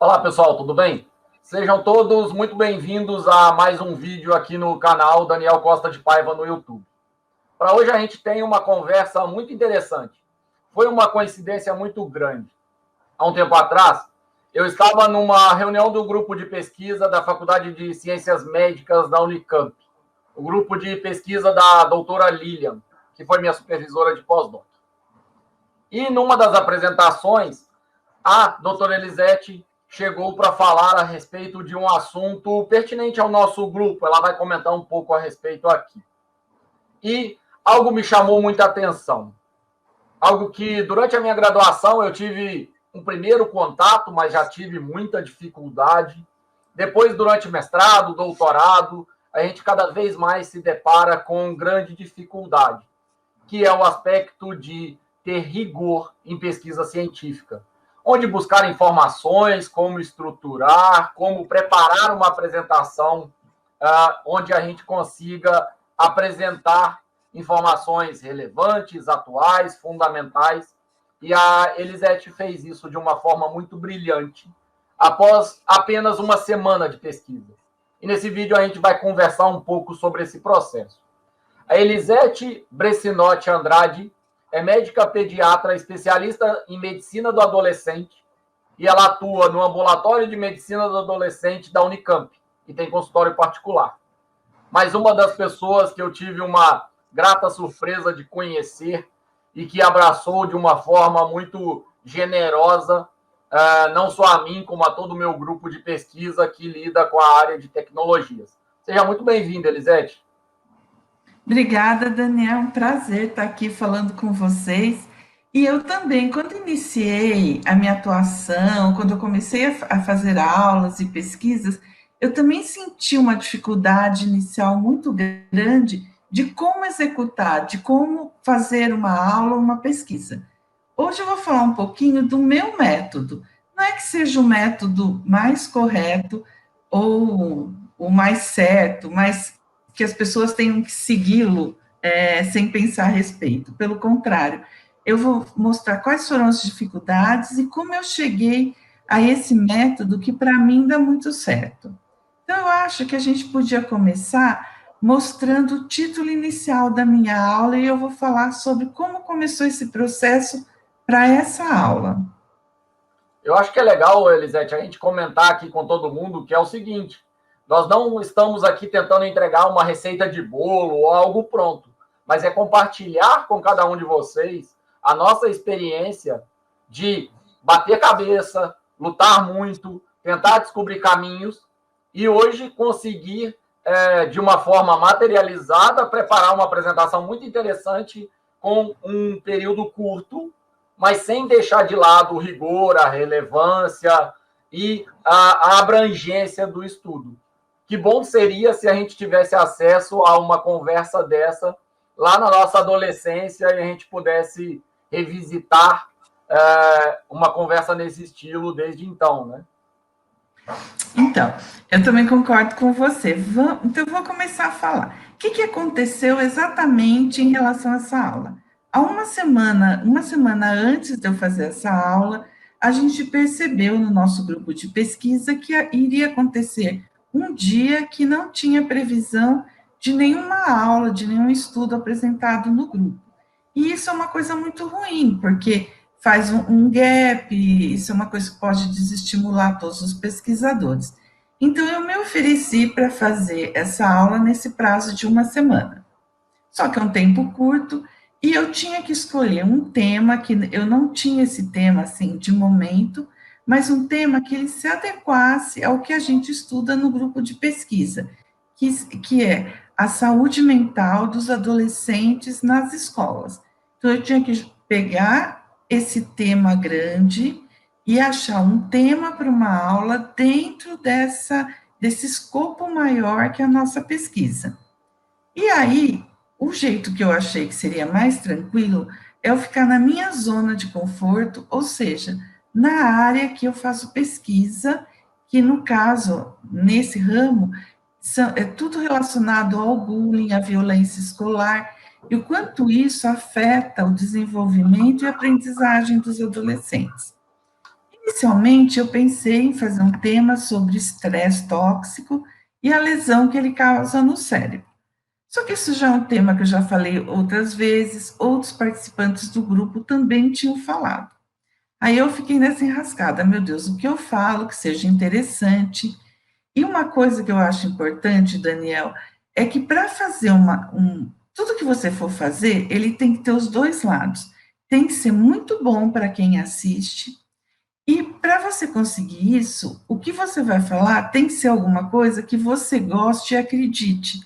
Olá, pessoal, tudo bem? Sejam todos muito bem-vindos a mais um vídeo aqui no canal Daniel Costa de Paiva no YouTube. Para hoje a gente tem uma conversa muito interessante. Foi uma coincidência muito grande. Há um tempo atrás, eu estava numa reunião do grupo de pesquisa da Faculdade de Ciências Médicas da Unicamp, o grupo de pesquisa da doutora Lilian, que foi minha supervisora de pós-doc. E numa das apresentações, a doutora Elisete chegou para falar a respeito de um assunto pertinente ao nosso grupo. Ela vai comentar um pouco a respeito aqui. E algo me chamou muita atenção. Algo que, durante a minha graduação, eu tive um primeiro contato, mas já tive muita dificuldade. Depois, durante o mestrado, doutorado, a gente cada vez mais se depara com grande dificuldade, que é o aspecto de ter rigor em pesquisa científica. Onde buscar informações, como estruturar, como preparar uma apresentação onde a gente consiga apresentar informações relevantes, atuais, fundamentais. E a Elisete fez isso de uma forma muito brilhante, após apenas uma semana de pesquisa. E nesse vídeo a gente vai conversar um pouco sobre esse processo. A Elisete Brecinotti Andrade é médica pediatra especialista em medicina do adolescente e ela atua no ambulatório de medicina do adolescente da Unicamp e tem consultório particular. Mas uma das pessoas que eu tive uma grata surpresa de conhecer e que abraçou de uma forma muito generosa, não só a mim, como a todo o meu grupo de pesquisa que lida com a área de tecnologias. Seja muito bem-vinda, Elisete. Obrigada, Daniel. É um prazer estar aqui falando com vocês. E eu também, quando iniciei a minha atuação, quando eu comecei a fazer aulas e pesquisas, eu também senti uma dificuldade inicial muito grande de como executar, de como fazer uma aula, uma pesquisa. Hoje eu vou falar um pouquinho do meu método. Não é que seja o método mais correto ou o mais certo, mas que as pessoas tenham que segui-lo sem pensar a respeito. Pelo contrário, eu vou mostrar quais foram as dificuldades e como eu cheguei a esse método que, para mim, dá muito certo. Então, eu acho que a gente podia começar mostrando o título inicial da minha aula e eu vou falar sobre como começou esse processo para essa aula. Eu acho que é legal, Elisete, a gente comentar aqui com todo mundo que é o seguinte: nós não estamos aqui tentando entregar uma receita de bolo ou algo pronto, mas é compartilhar com cada um de vocês a nossa experiência de bater cabeça, lutar muito, tentar descobrir caminhos e hoje conseguir, de uma forma materializada, preparar uma apresentação muito interessante com um período curto, mas sem deixar de lado o rigor, a relevância e a abrangência do estudo. Que bom seria se a gente tivesse acesso a uma conversa dessa lá na nossa adolescência e a gente pudesse revisitar uma conversa nesse estilo desde então, né? Então, eu também concordo com você. Então, eu vou começar a falar. O que aconteceu exatamente em relação a essa aula? Há uma semana antes de eu fazer essa aula, a gente percebeu no nosso grupo de pesquisa que iria acontecer um dia que não tinha previsão de nenhuma aula, de nenhum estudo apresentado no grupo. E isso é uma coisa muito ruim, porque faz um gap, isso é uma coisa que pode desestimular todos os pesquisadores. Então, eu me ofereci para fazer essa aula nesse prazo de uma semana. Só que é um tempo curto e eu tinha que escolher um tema que eu não tinha esse tema assim de momento, mas um tema que ele se adequasse ao que a gente estuda no grupo de pesquisa, que é a saúde mental dos adolescentes nas escolas. Então, eu tinha que pegar esse tema grande e achar um tema para uma aula dentro desse escopo maior que é a nossa pesquisa. E aí, o jeito que eu achei que seria mais tranquilo é eu ficar na minha zona de conforto, ou seja, na área que eu faço pesquisa, que no caso, nesse ramo, é tudo relacionado ao bullying, à violência escolar, e o quanto isso afeta o desenvolvimento e a aprendizagem dos adolescentes. Inicialmente, eu pensei em fazer um tema sobre estresse tóxico e a lesão que ele causa no cérebro. Só que isso já é um tema que eu já falei outras vezes, outros participantes do grupo também tinham falado. Aí eu fiquei nessa enrascada, meu Deus, o que eu falo que seja interessante. E uma coisa que eu acho importante, Daniel, é que para fazer tudo que você for fazer, ele tem que ter os dois lados. Tem que ser muito bom para quem assiste, e para você conseguir isso, o que você vai falar tem que ser alguma coisa que você goste e acredite,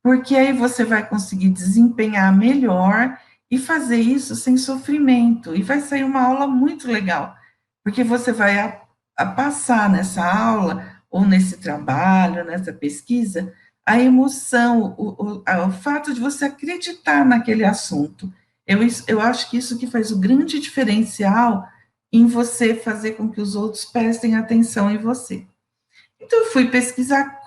porque aí você vai conseguir desempenhar melhor e fazer isso sem sofrimento, e vai sair uma aula muito legal, porque você vai a passar nessa aula, ou nesse trabalho, nessa pesquisa, a emoção, o fato de você acreditar naquele assunto. Eu acho que isso que faz o grande diferencial em você fazer com que os outros prestem atenção em você. Então, eu fui pesquisar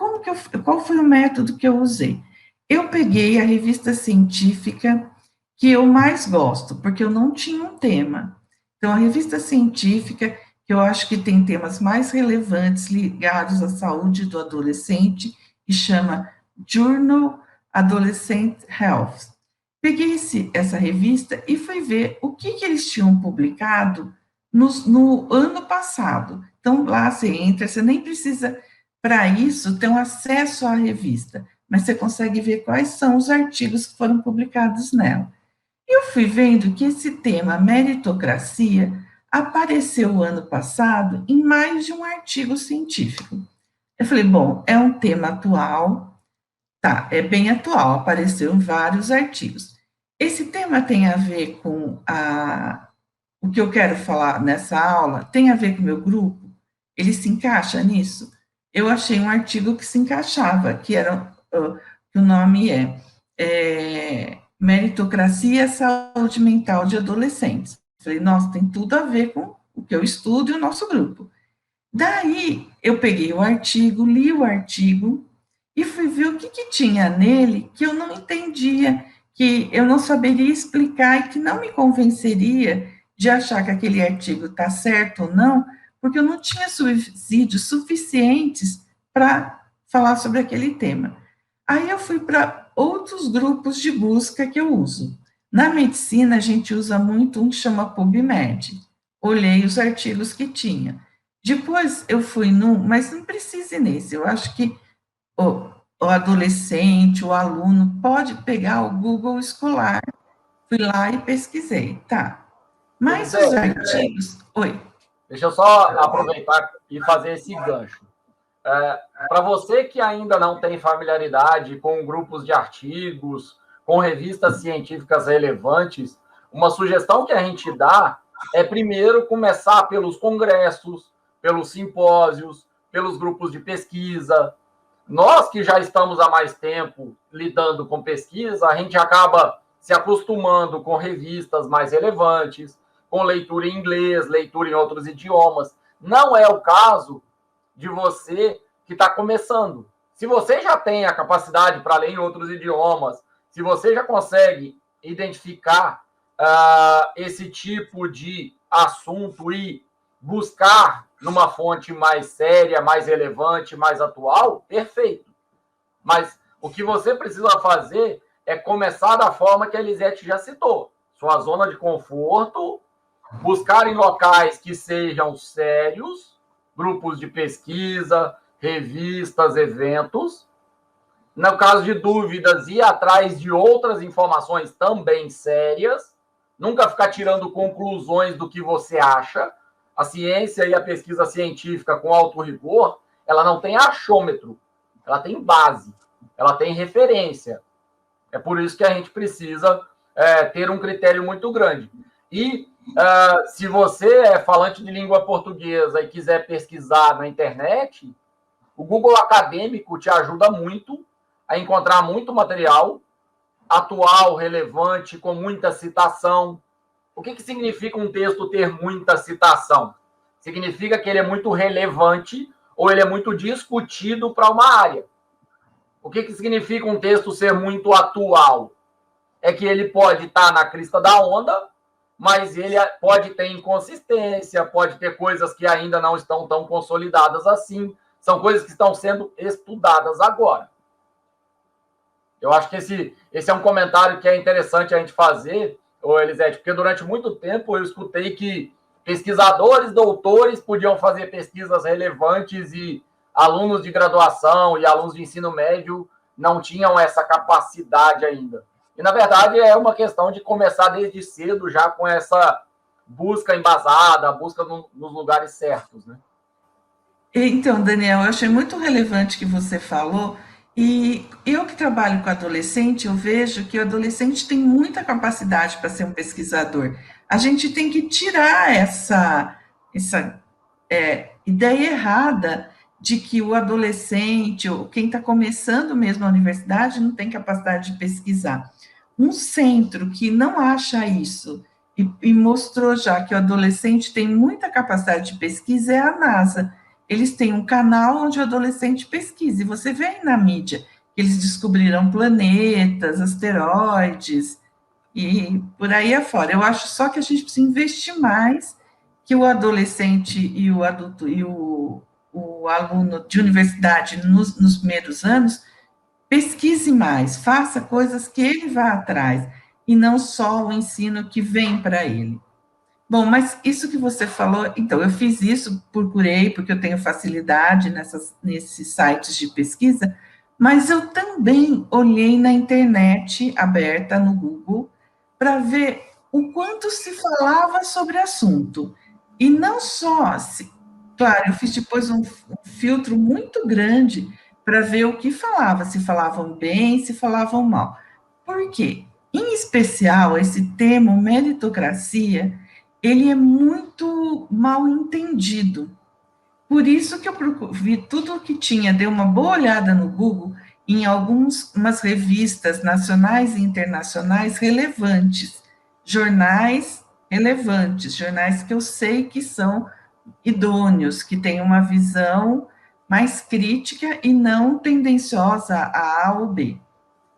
qual foi o método que eu usei. Eu peguei a revista científica que eu mais gosto, porque eu não tinha um tema. Então, a revista científica, que eu acho que tem temas mais relevantes ligados à saúde do adolescente, e chama Journal Adolescent Health. Peguei essa revista e fui ver o que eles tinham publicado no ano passado. Então, lá você entra, você nem precisa, para isso, ter um acesso à revista, mas você consegue ver quais são os artigos que foram publicados nela. Eu fui vendo que esse tema, meritocracia, apareceu ano passado em mais de um artigo científico. Eu falei, bom, é um tema atual, tá, é bem atual, apareceu em vários artigos. Esse tema tem a ver com o que eu quero falar nessa aula, tem a ver com o meu grupo? Ele se encaixa nisso? Eu achei um artigo que se encaixava, que o nome é Meritocracia e Saúde Mental de Adolescentes. Falei, nossa, tem tudo a ver com o que eu estudo e o nosso grupo. Daí, eu peguei o artigo, li o artigo e fui ver o que tinha nele que eu não entendia, que eu não saberia explicar e que não me convenceria de achar que aquele artigo está certo ou não, porque eu não tinha subsídios suficientes para falar sobre aquele tema. Aí eu fui para outros grupos de busca que eu uso. Na medicina, a gente usa muito um que chama PubMed. Olhei os artigos que tinha. Depois eu fui mas não precisa ir nesse, eu acho que o, o adolescente, o aluno, pode pegar o Google Escolar. Fui lá e pesquisei, tá. Mas os Elisete, artigos. Oi. deixa eu só aproveitar e fazer esse gancho. Para você que ainda não tem familiaridade com grupos de artigos, com revistas científicas relevantes, uma sugestão que a gente dá é primeiro começar pelos congressos, pelos simpósios, pelos grupos de pesquisa. Nós que já estamos há mais tempo lidando com pesquisa, a gente acaba se acostumando com revistas mais relevantes, com leitura em inglês, leitura em outros idiomas. Não é o caso de você que está começando. Se você já tem a capacidade para ler em outros idiomas, se você já consegue identificar esse tipo de assunto e buscar numa fonte mais séria, mais relevante, mais atual, perfeito. Mas o que você precisa fazer é começar da forma que a Elisete já citou. Sua zona de conforto, buscar em locais que sejam sérios, grupos de pesquisa, revistas, eventos. No caso de dúvidas, ir atrás de outras informações também sérias. Nunca ficar tirando conclusões do que você acha. A ciência e a pesquisa científica com alto rigor, ela não tem achômetro, ela tem base, ela tem referência. É por isso que a gente precisa ter um critério muito grande. E se você é falante de língua portuguesa e quiser pesquisar na internet, o Google Acadêmico te ajuda muito a encontrar muito material atual, relevante, com muita citação. O que significa um texto ter muita citação? Significa que ele é muito relevante ou ele é muito discutido para uma área. O que significa um texto ser muito atual? É que ele pode estar na crista da onda mas ele pode ter inconsistência, pode ter coisas que ainda não estão tão consolidadas assim, são coisas que estão sendo estudadas agora. Eu acho que esse é um comentário que é interessante a gente fazer, Elisete, porque durante muito tempo eu escutei que pesquisadores, doutores podiam fazer pesquisas relevantes e alunos de graduação e alunos de ensino médio não tinham essa capacidade ainda. E, na verdade, é uma questão de começar desde cedo já com essa busca embasada, a busca nos lugares certos, né? Então, Daniel, eu achei muito relevante que você falou, e eu que trabalho com adolescente, eu vejo que o adolescente tem muita capacidade para ser um pesquisador. A gente tem que tirar essa ideia errada de que o adolescente, ou quem está começando mesmo a universidade, não tem capacidade de pesquisar. Um centro que não acha isso e mostrou já que o adolescente tem muita capacidade de pesquisa é a NASA. Eles têm um canal onde o adolescente pesquisa, e você vê aí na mídia que eles descobriram planetas, asteroides, e por aí afora. Eu acho só que a gente precisa investir mais, que o adolescente e o adulto e o aluno de universidade nos primeiros anos pesquise mais, faça coisas que ele vá atrás, e não só o ensino que vem para ele. Bom, mas isso que você falou, então, eu fiz isso, procurei, porque eu tenho facilidade nesses sites de pesquisa, mas eu também olhei na internet aberta, no Google, para ver o quanto se falava sobre o assunto. E não só, claro, eu fiz depois um filtro muito grande para ver o que falava, se falavam bem, se falavam mal. Por quê? Em especial, esse termo meritocracia, ele é muito mal entendido. Por isso que eu vi tudo o que tinha, dei uma boa olhada no Google, em umas revistas nacionais e internacionais relevantes, jornais relevantes, jornais que eu sei que são idôneos, que têm uma visão mais crítica e não tendenciosa a A ou B.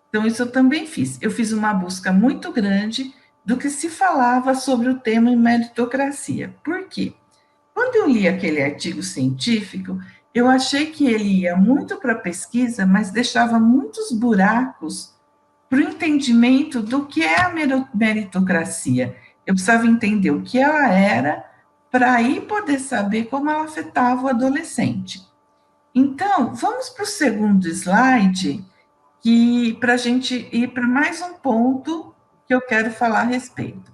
Então, isso eu também fiz. Eu fiz uma busca muito grande do que se falava sobre o tema meritocracia. Por quê? Quando eu li aquele artigo científico, eu achei que ele ia muito para a pesquisa, mas deixava muitos buracos para o entendimento do que é a meritocracia. Eu precisava entender o que ela era para aí poder saber como ela afetava o adolescente. Então, vamos para o segundo slide, que para a gente ir para mais um ponto que eu quero falar a respeito.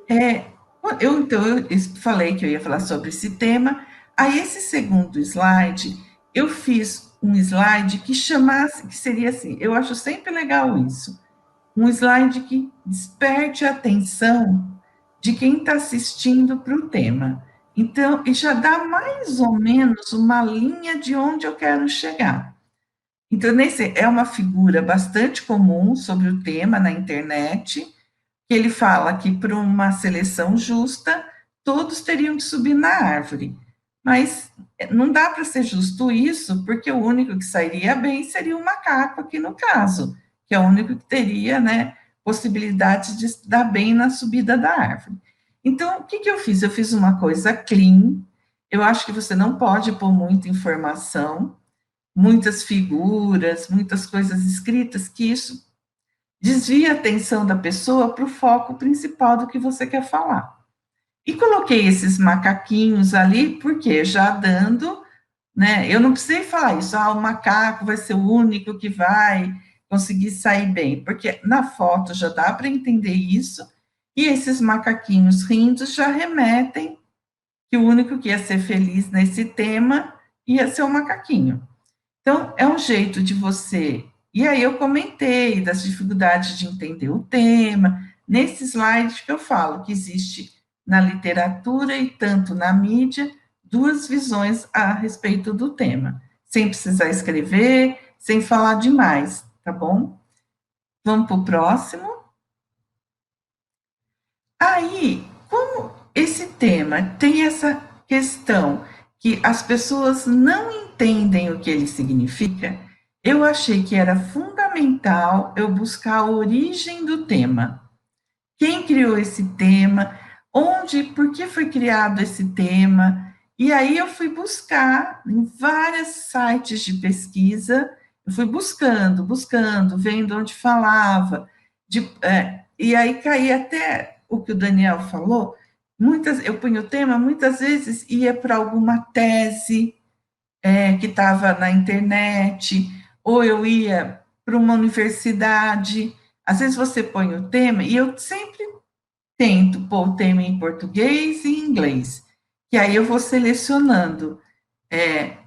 Eu falei que eu ia falar sobre esse tema. Aí, esse segundo slide, eu fiz um slide que chamasse, que seria assim, eu acho sempre legal isso, um slide que desperte a atenção de quem está assistindo para o tema. Então, e já dá mais ou menos uma linha de onde eu quero chegar. Então, é uma figura bastante comum sobre o tema na internet, que ele fala que para uma seleção justa, todos teriam que subir na árvore. Mas não dá para ser justo isso, porque o único que sairia bem seria o macaco aqui no caso, que é o único que teria, né, possibilidade de se dar bem na subida da árvore. Então, o que eu fiz? Eu fiz uma coisa clean, eu acho que você não pode pôr muita informação, muitas figuras, muitas coisas escritas, que isso desvia a atenção da pessoa para o foco principal do que você quer falar. E coloquei esses macaquinhos ali, porque já dando, né, eu não precisei falar isso, o macaco vai ser o único que vai conseguir sair bem, porque na foto já dá para entender isso, e esses macaquinhos rindo já remetem que o único que ia ser feliz nesse tema ia ser o macaquinho. Então, é um jeito de você... E aí eu comentei das dificuldades de entender o tema, nesse slide que eu falo que existe na literatura e tanto na mídia, duas visões a respeito do tema, sem precisar escrever, sem falar demais, tá bom? Vamos para o próximo. Aí, como esse tema tem essa questão que as pessoas não entendem o que ele significa, eu achei que era fundamental eu buscar a origem do tema. quem criou esse tema, onde, por que foi criado esse tema, e aí eu fui buscar em vários sites de pesquisa, eu fui buscando, vendo onde falava, e aí caí até o que o Daniel falou, eu punho o tema, muitas vezes ia para alguma tese que estava na internet, ou eu ia para uma universidade, às vezes você põe o tema, e eu sempre tento pôr o tema em português e em inglês, que aí eu vou selecionando.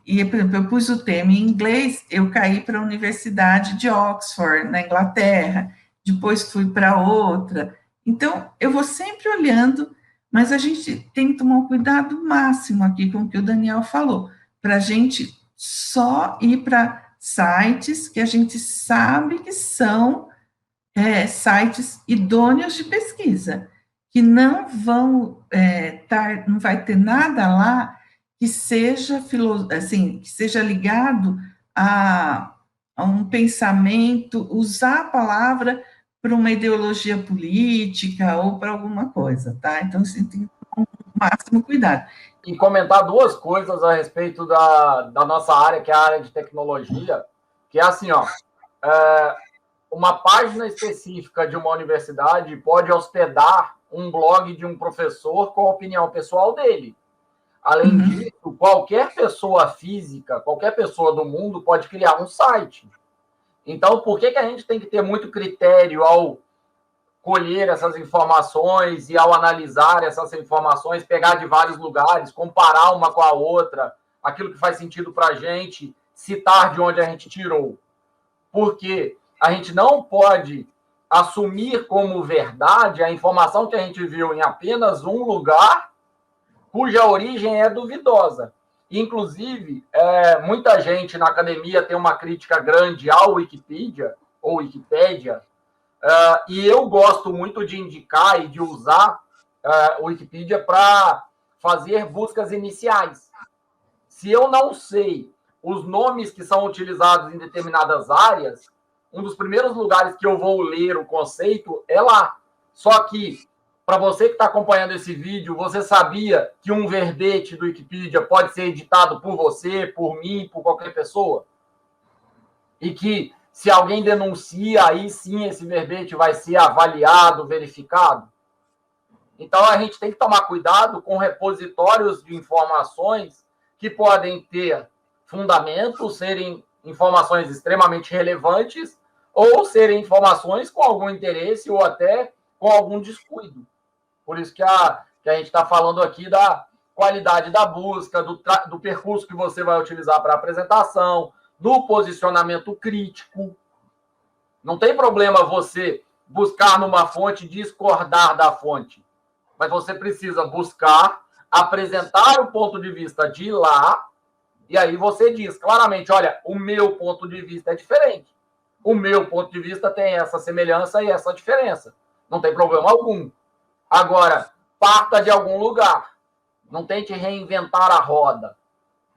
E, por exemplo, eu pus o tema em inglês, eu caí para a Universidade de Oxford, na Inglaterra, depois fui para outra. Então, eu vou sempre olhando, mas a gente tem que tomar um cuidado máximo aqui com o que o Daniel falou, para a gente só ir para sites que a gente sabe que são sites idôneos de pesquisa, que não vão não vai ter nada lá que seja assim, que seja ligado a um pensamento, usar a palavra para uma ideologia política ou para alguma coisa, tá? Então, assim, tem que tomar o máximo cuidado. E comentar duas coisas a respeito da nossa área, que é a área de tecnologia, que é assim, ó, uma página específica de uma universidade pode hospedar um blog de um professor com a opinião pessoal dele. Além disso, qualquer pessoa física, qualquer pessoa do mundo pode criar um site. Então, por que a gente tem que ter muito critério ao colher essas informações e ao analisar essas informações, pegar de vários lugares, comparar uma com a outra, aquilo que faz sentido para a gente, citar de onde a gente tirou? Porque a gente não pode assumir como verdade a informação que a gente viu em apenas um lugar, cuja origem é duvidosa. Inclusive, muita gente na academia tem uma crítica grande ao Wikipedia, ou Wikipédia, e eu gosto muito de indicar e de usar o Wikipedia para fazer buscas iniciais. Se eu não sei os nomes que são utilizados em determinadas áreas, um dos primeiros lugares que eu vou ler o conceito é lá. Só que, para você que está acompanhando esse vídeo, você sabia que um verbete do Wikipedia pode ser editado por você, por mim, por qualquer pessoa? E que, se alguém denuncia, aí sim esse verbete vai ser avaliado, verificado? Então, a gente tem que tomar cuidado com repositórios de informações que podem ter fundamento, serem informações extremamente relevantes, ou serem informações com algum interesse ou até com algum descuido. Por isso que a gente está falando aqui da qualidade da busca, do percurso que você vai utilizar para a apresentação, do posicionamento crítico. Não tem problema você buscar numa fonte e discordar da fonte, mas você precisa buscar, apresentar o ponto de vista de lá, e aí você diz claramente, olha, o meu ponto de vista é diferente. O meu ponto de vista tem essa semelhança e essa diferença. Não tem problema algum. Agora, parta de algum lugar. Não tente reinventar a roda.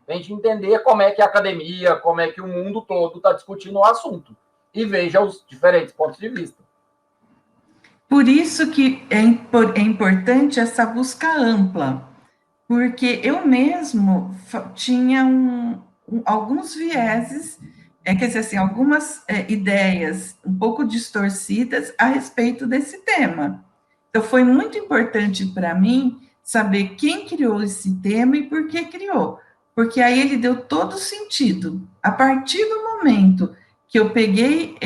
Tente entender como é que a academia, como é que o mundo todo está discutindo o assunto. E veja os diferentes pontos de vista. Por isso que é importante essa busca ampla. Porque eu mesmo tinha alguns vieses, quer dizer assim, algumas ideias um pouco distorcidas a respeito desse tema. Então, foi muito importante para mim saber quem criou esse tema e por que criou, porque aí ele deu todo sentido. A partir do momento que eu peguei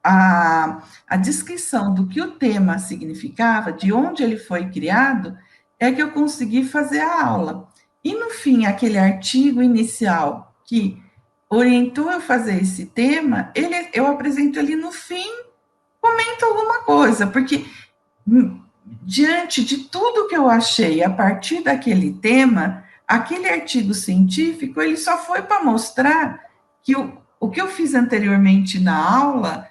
a descrição do que o tema significava, de onde ele foi criado, é que eu consegui fazer a aula. E, no fim, aquele artigo inicial que orientou eu fazer esse tema, eu apresento ali no fim, comento alguma coisa, porque diante de tudo que eu achei a partir daquele tema, aquele artigo científico, ele só foi para mostrar que o que eu fiz anteriormente na aula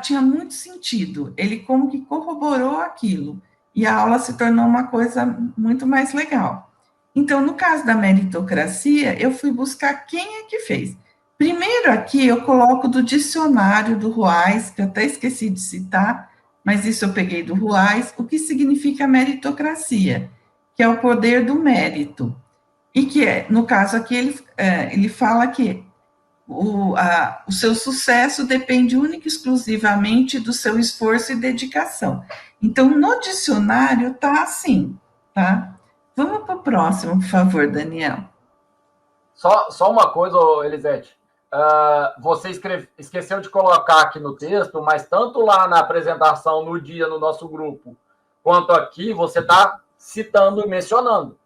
tinha muito sentido, ele como que corroborou aquilo, e a aula se tornou uma coisa muito mais legal. Então, no caso da meritocracia, eu fui buscar quem é que fez. Primeiro aqui, eu coloco do dicionário do Ruais, que eu até esqueci de citar, mas isso eu peguei do Ruais, o que significa meritocracia, que é o poder do mérito. E que, no caso aqui, ele fala que o seu sucesso depende única e exclusivamente do seu esforço e dedicação. Então, no dicionário está assim, tá? Vamos para o próximo, por favor, Daniel. Só uma coisa, Elisete. Você esqueceu de colocar aqui no texto, mas tanto lá na apresentação no dia no nosso grupo, quanto aqui, você está citando e mencionando.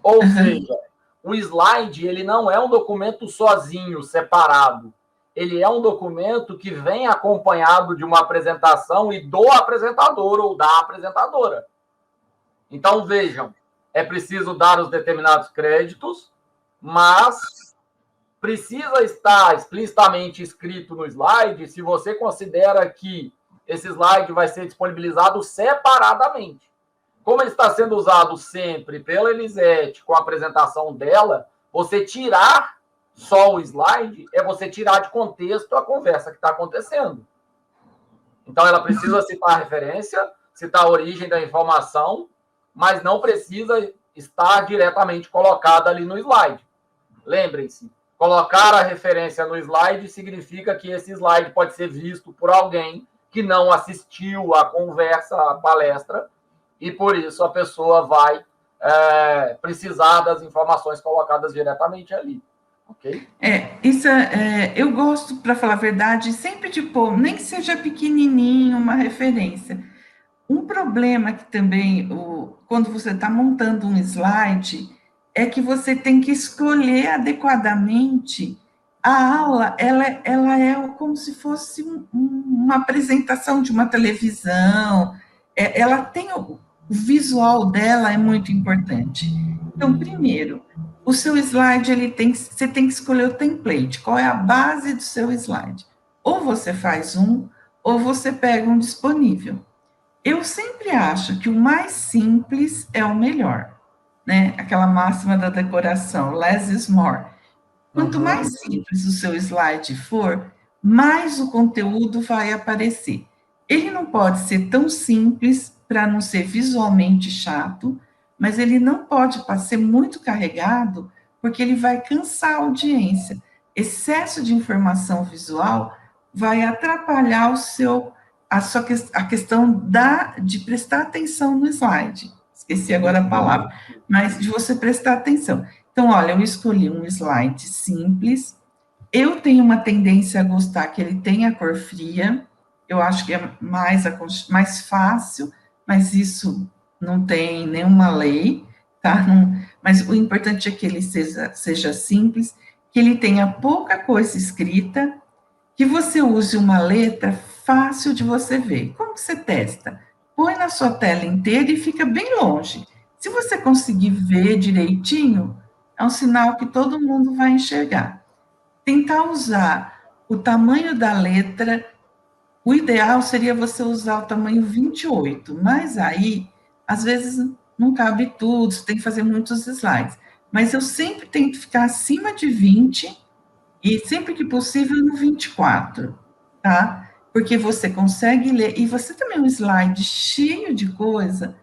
Ou seja, o slide ele não é um documento sozinho, separado. Ele é um documento que vem acompanhado de uma apresentação e do apresentador ou da apresentadora. Então, vejam, é preciso dar os determinados créditos, mas precisa estar explicitamente escrito no slide se você considera que esse slide vai ser disponibilizado separadamente. Como ele está sendo usado sempre pela Elisete com a apresentação dela, você tirar só o slide é você tirar de contexto a conversa que está acontecendo. Então, ela precisa citar a referência, citar a origem da informação, mas não precisa estar diretamente colocada ali no slide. Lembrem-se, colocar a referência no slide significa que esse slide pode ser visto por alguém que não assistiu à conversa, à palestra, e por isso a pessoa vai precisar das informações colocadas diretamente ali. Ok? Eu gosto, para falar a verdade, sempre de pôr, nem que seja pequenininho, uma referência. Um problema que também, quando você está montando um slide, é que você tem que escolher adequadamente. A aula, ela é como se fosse uma apresentação de uma televisão, ela tem o visual dela é muito importante. Então, primeiro, o seu slide, você tem que escolher o template, qual é a base do seu slide. Ou você faz um, ou você pega um disponível. Eu sempre acho que o mais simples é o melhor, né? Aquela máxima da decoração, less is more. Quanto mais simples o seu slide for, mais o conteúdo vai aparecer. Ele não pode ser tão simples para não ser visualmente chato, mas ele não pode ser muito carregado, porque ele vai cansar a audiência. Excesso de informação visual vai atrapalhar a questão de prestar atenção no slide. Esqueci agora a palavra, mas de você prestar atenção. Então, olha, eu escolhi um slide simples. Eu tenho uma tendência a gostar que ele tenha cor fria. Eu acho que é mais fácil, mas isso não tem nenhuma lei, tá? Mas o importante é que ele seja simples, que ele tenha pouca coisa escrita, que você use uma letra fácil de você ver. Como que você testa? Põe na sua tela inteira e fica bem longe. Se você conseguir ver direitinho, é um sinal que todo mundo vai enxergar. Tentar usar o tamanho da letra, o ideal seria você usar o tamanho 28, mas aí, às vezes, não cabe tudo, você tem que fazer muitos slides. Mas eu sempre tento ficar acima de 20 e sempre que possível no 24, tá? Porque você consegue ler, e você também um slide cheio de coisa,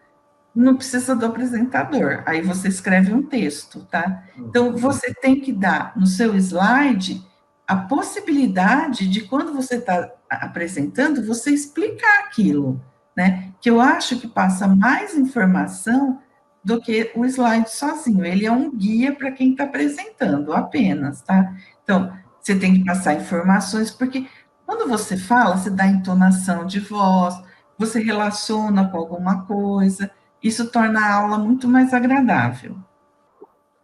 não precisa do apresentador, aí você escreve um texto, tá? Então, você tem que dar no seu slide a possibilidade de, quando você está apresentando, você explicar aquilo, né? Que eu acho que passa mais informação do que o slide sozinho. Ele é um guia para quem está apresentando apenas, tá? Então, você tem que passar informações, porque quando você fala, você dá entonação de voz, você relaciona com alguma coisa, isso torna a aula muito mais agradável.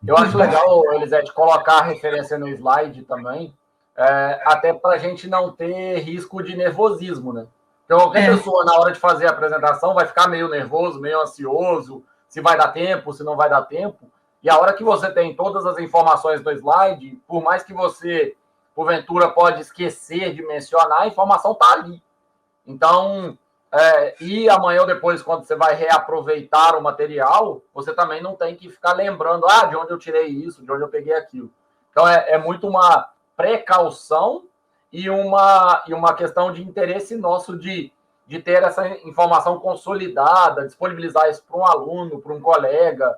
Eu acho legal, Elisete, colocar a referência no slide também, até para a gente não ter risco de nervosismo, né? Então, qualquer pessoa, na hora de fazer a apresentação, vai ficar meio nervoso, meio ansioso, se vai dar tempo, se não vai dar tempo. E a hora que você tem todas as informações no slide, por mais que você, porventura, pode esquecer de mencionar, a informação está ali. Então, e amanhã ou depois, quando você vai reaproveitar o material, você também não tem que ficar lembrando, de onde eu tirei isso, de onde eu peguei aquilo. Então, é muito uma precaução e uma questão de interesse nosso de de ter essa informação consolidada, disponibilizar isso para um aluno, para um colega,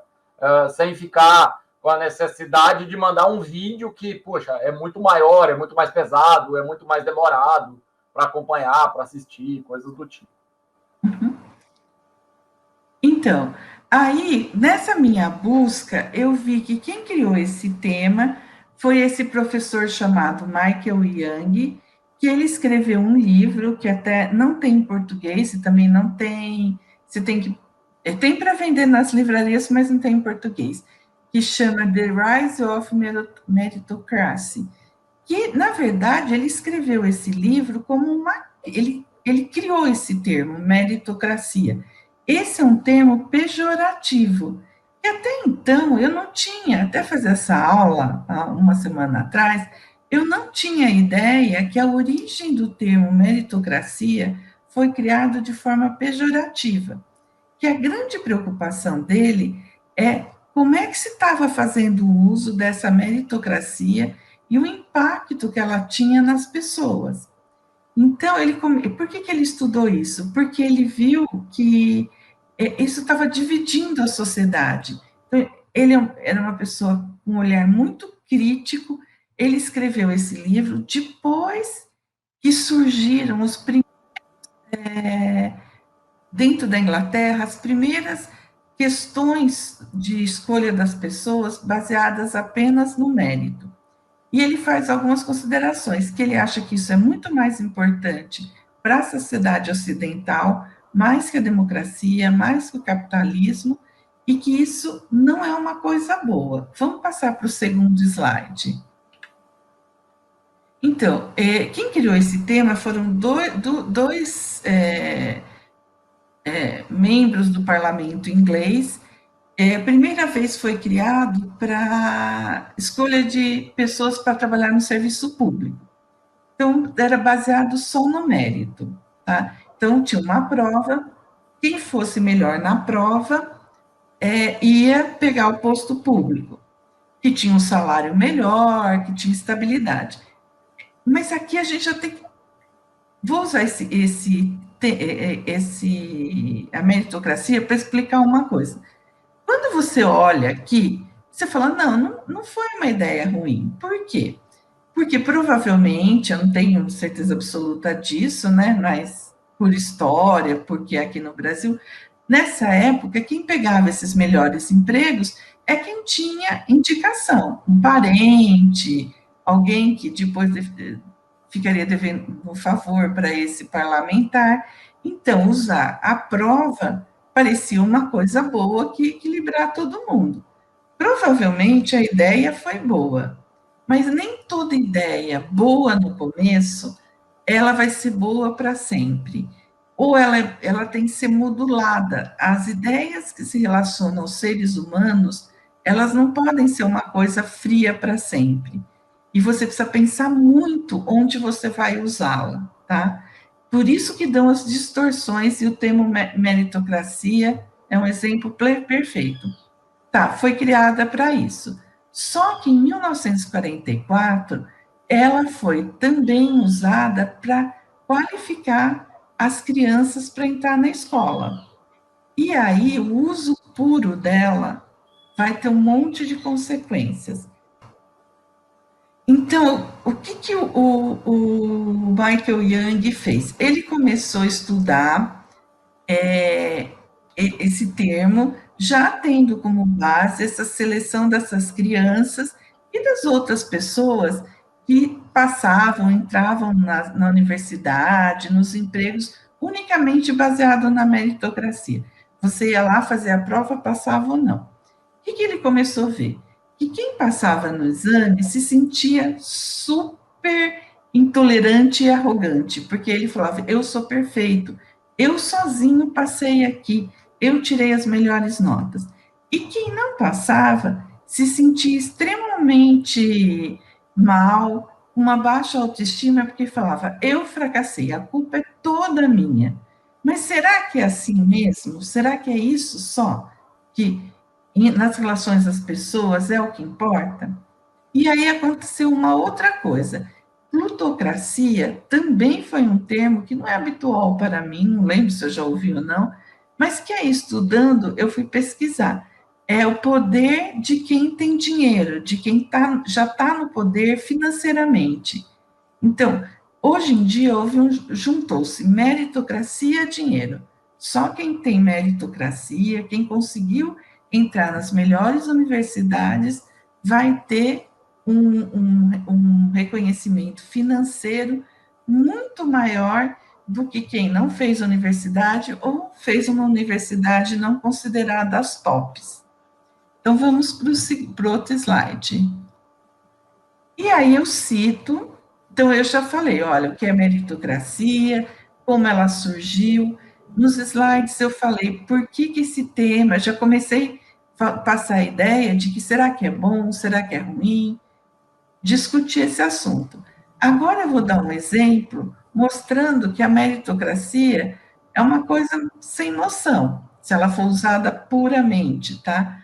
sem ficar com a necessidade de mandar um vídeo que, poxa, é muito maior, é muito mais pesado, é muito mais demorado para acompanhar, para assistir, coisas do tipo. Uhum. Então, aí, nessa minha busca, eu vi que quem criou esse tema foi esse professor chamado Michael Young, que ele escreveu um livro que até não tem em português, e também não tem, você tem que, tem para vender nas livrarias, mas não tem em português, que chama The Rise of Meritocracy, que, na verdade, ele escreveu esse livro como ele criou esse termo, meritocracia. Esse é um termo pejorativo. E até então, eu não tinha, até fazer essa aula, há uma semana atrás, eu não tinha ideia que a origem do termo meritocracia foi criado de forma pejorativa. Que a grande preocupação dele é como é que se estava fazendo o uso dessa meritocracia e o impacto que ela tinha nas pessoas. Então, por que ele estudou isso? Porque ele viu que isso estava dividindo a sociedade. Então, ele era uma pessoa com um olhar muito crítico, ele escreveu esse livro depois que surgiram os primeiros, dentro da Inglaterra, as primeiras questões de escolha das pessoas baseadas apenas no mérito. E ele faz algumas considerações, que ele acha que isso é muito mais importante para a sociedade ocidental, mais que a democracia, mais que o capitalismo, e que isso não é uma coisa boa. Vamos passar para o segundo slide. Então, quem criou esse tema foram dois membros do parlamento inglês. A primeira vez foi criado para escolha de pessoas para trabalhar no serviço público. Então, era baseado só no mérito, tá? Então, tinha uma prova, quem fosse melhor na prova ia pegar o posto público, que tinha um salário melhor, que tinha estabilidade. Mas aqui a gente já tem que... Vou usar a meritocracia para explicar uma coisa. Quando você olha aqui, você fala, não foi uma ideia ruim. Por quê? Porque provavelmente, eu não tenho certeza absoluta disso, né? Mas por história, porque aqui no Brasil, nessa época, quem pegava esses melhores empregos é quem tinha indicação, um parente, alguém que depois ficaria devendo um favor para esse parlamentar. Então, usar a prova parecia uma coisa boa que equilibrar todo mundo. Provavelmente a ideia foi boa, mas nem toda ideia boa no começo, ela vai ser boa para sempre. Ou ela tem que ser modulada. As ideias que se relacionam aos seres humanos, elas não podem ser uma coisa fria para sempre. E você precisa pensar muito onde você vai usá-la, tá? Por isso que dão as distorções, e o termo meritocracia é um exemplo perfeito. Tá, foi criada para isso. Só que em 1944, ela foi também usada para qualificar as crianças para entrar na escola. E aí, o uso puro dela vai ter um monte de consequências. Então, o que o Michael Young fez? Ele começou a estudar esse termo, já tendo como base essa seleção dessas crianças e das outras pessoas que passavam, entravam na universidade, nos empregos, unicamente baseado na meritocracia. Você ia lá fazer a prova, passava ou não. O que ele começou a ver? Que quem passava no exame se sentia super intolerante e arrogante, porque ele falava, eu sou perfeito, eu sozinho passei aqui, eu tirei as melhores notas. E quem não passava se sentia extremamente mal, uma baixa autoestima, porque falava, eu fracassei, a culpa é toda minha. Mas será que é assim mesmo? Será que é isso só? Que nas relações das pessoas é o que importa? E aí aconteceu uma outra coisa. plutocracia também foi um termo que não é habitual para mim, não lembro se eu já ouvi ou não, mas que aí estudando eu fui pesquisar. É o poder de quem tem dinheiro, de quem já está no poder financeiramente. Então, hoje em dia juntou-se meritocracia e dinheiro. Só quem tem meritocracia, quem conseguiu entrar nas melhores universidades, vai ter um reconhecimento financeiro muito maior do que quem não fez universidade ou fez uma universidade não considerada as tops. Então, vamos para o outro slide. E aí eu cito, então eu já falei, olha, o que é meritocracia, como ela surgiu. Nos slides eu falei por que esse tema, já comecei a passar a ideia de que será que é bom, será que é ruim, discutir esse assunto. Agora eu vou dar um exemplo mostrando que a meritocracia é uma coisa sem noção, se ela for usada puramente, tá?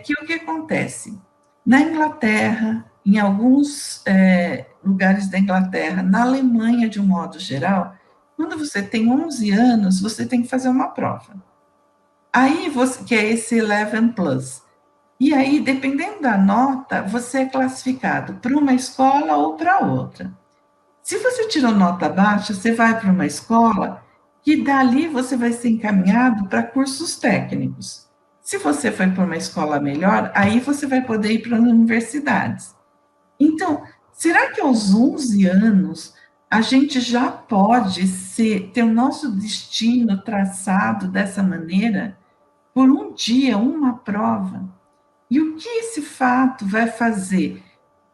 Que o que acontece? Na Inglaterra, em alguns lugares da Inglaterra, na Alemanha, de um modo geral, quando você tem 11 anos, você tem que fazer uma prova. Aí, que é esse 11 plus. E aí, dependendo da nota, você é classificado para uma escola ou para outra. Se você tirou nota baixa, você vai para uma escola que dali você vai ser encaminhado para cursos técnicos. Se você foi para uma escola melhor, aí você vai poder ir para universidades. Então, será que aos 11 anos a gente já pode ter o nosso destino traçado dessa maneira por um dia, uma prova? E o que esse fato vai fazer?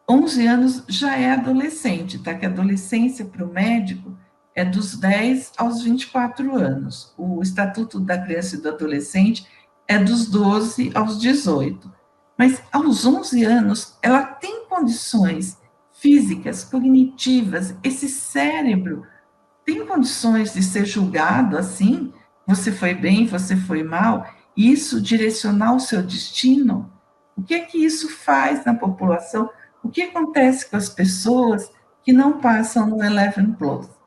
11 anos já é adolescente, tá? Que a adolescência para o médico é dos 10 aos 24 anos. O Estatuto da Criança e do Adolescente é dos 12 aos 18. Mas aos 11 anos, ela tem condições físicas, cognitivas, esse cérebro tem condições de ser julgado assim, você foi bem, você foi mal, e isso direcionar o seu destino? O que é que isso faz na população? O que acontece com as pessoas que não passam no 11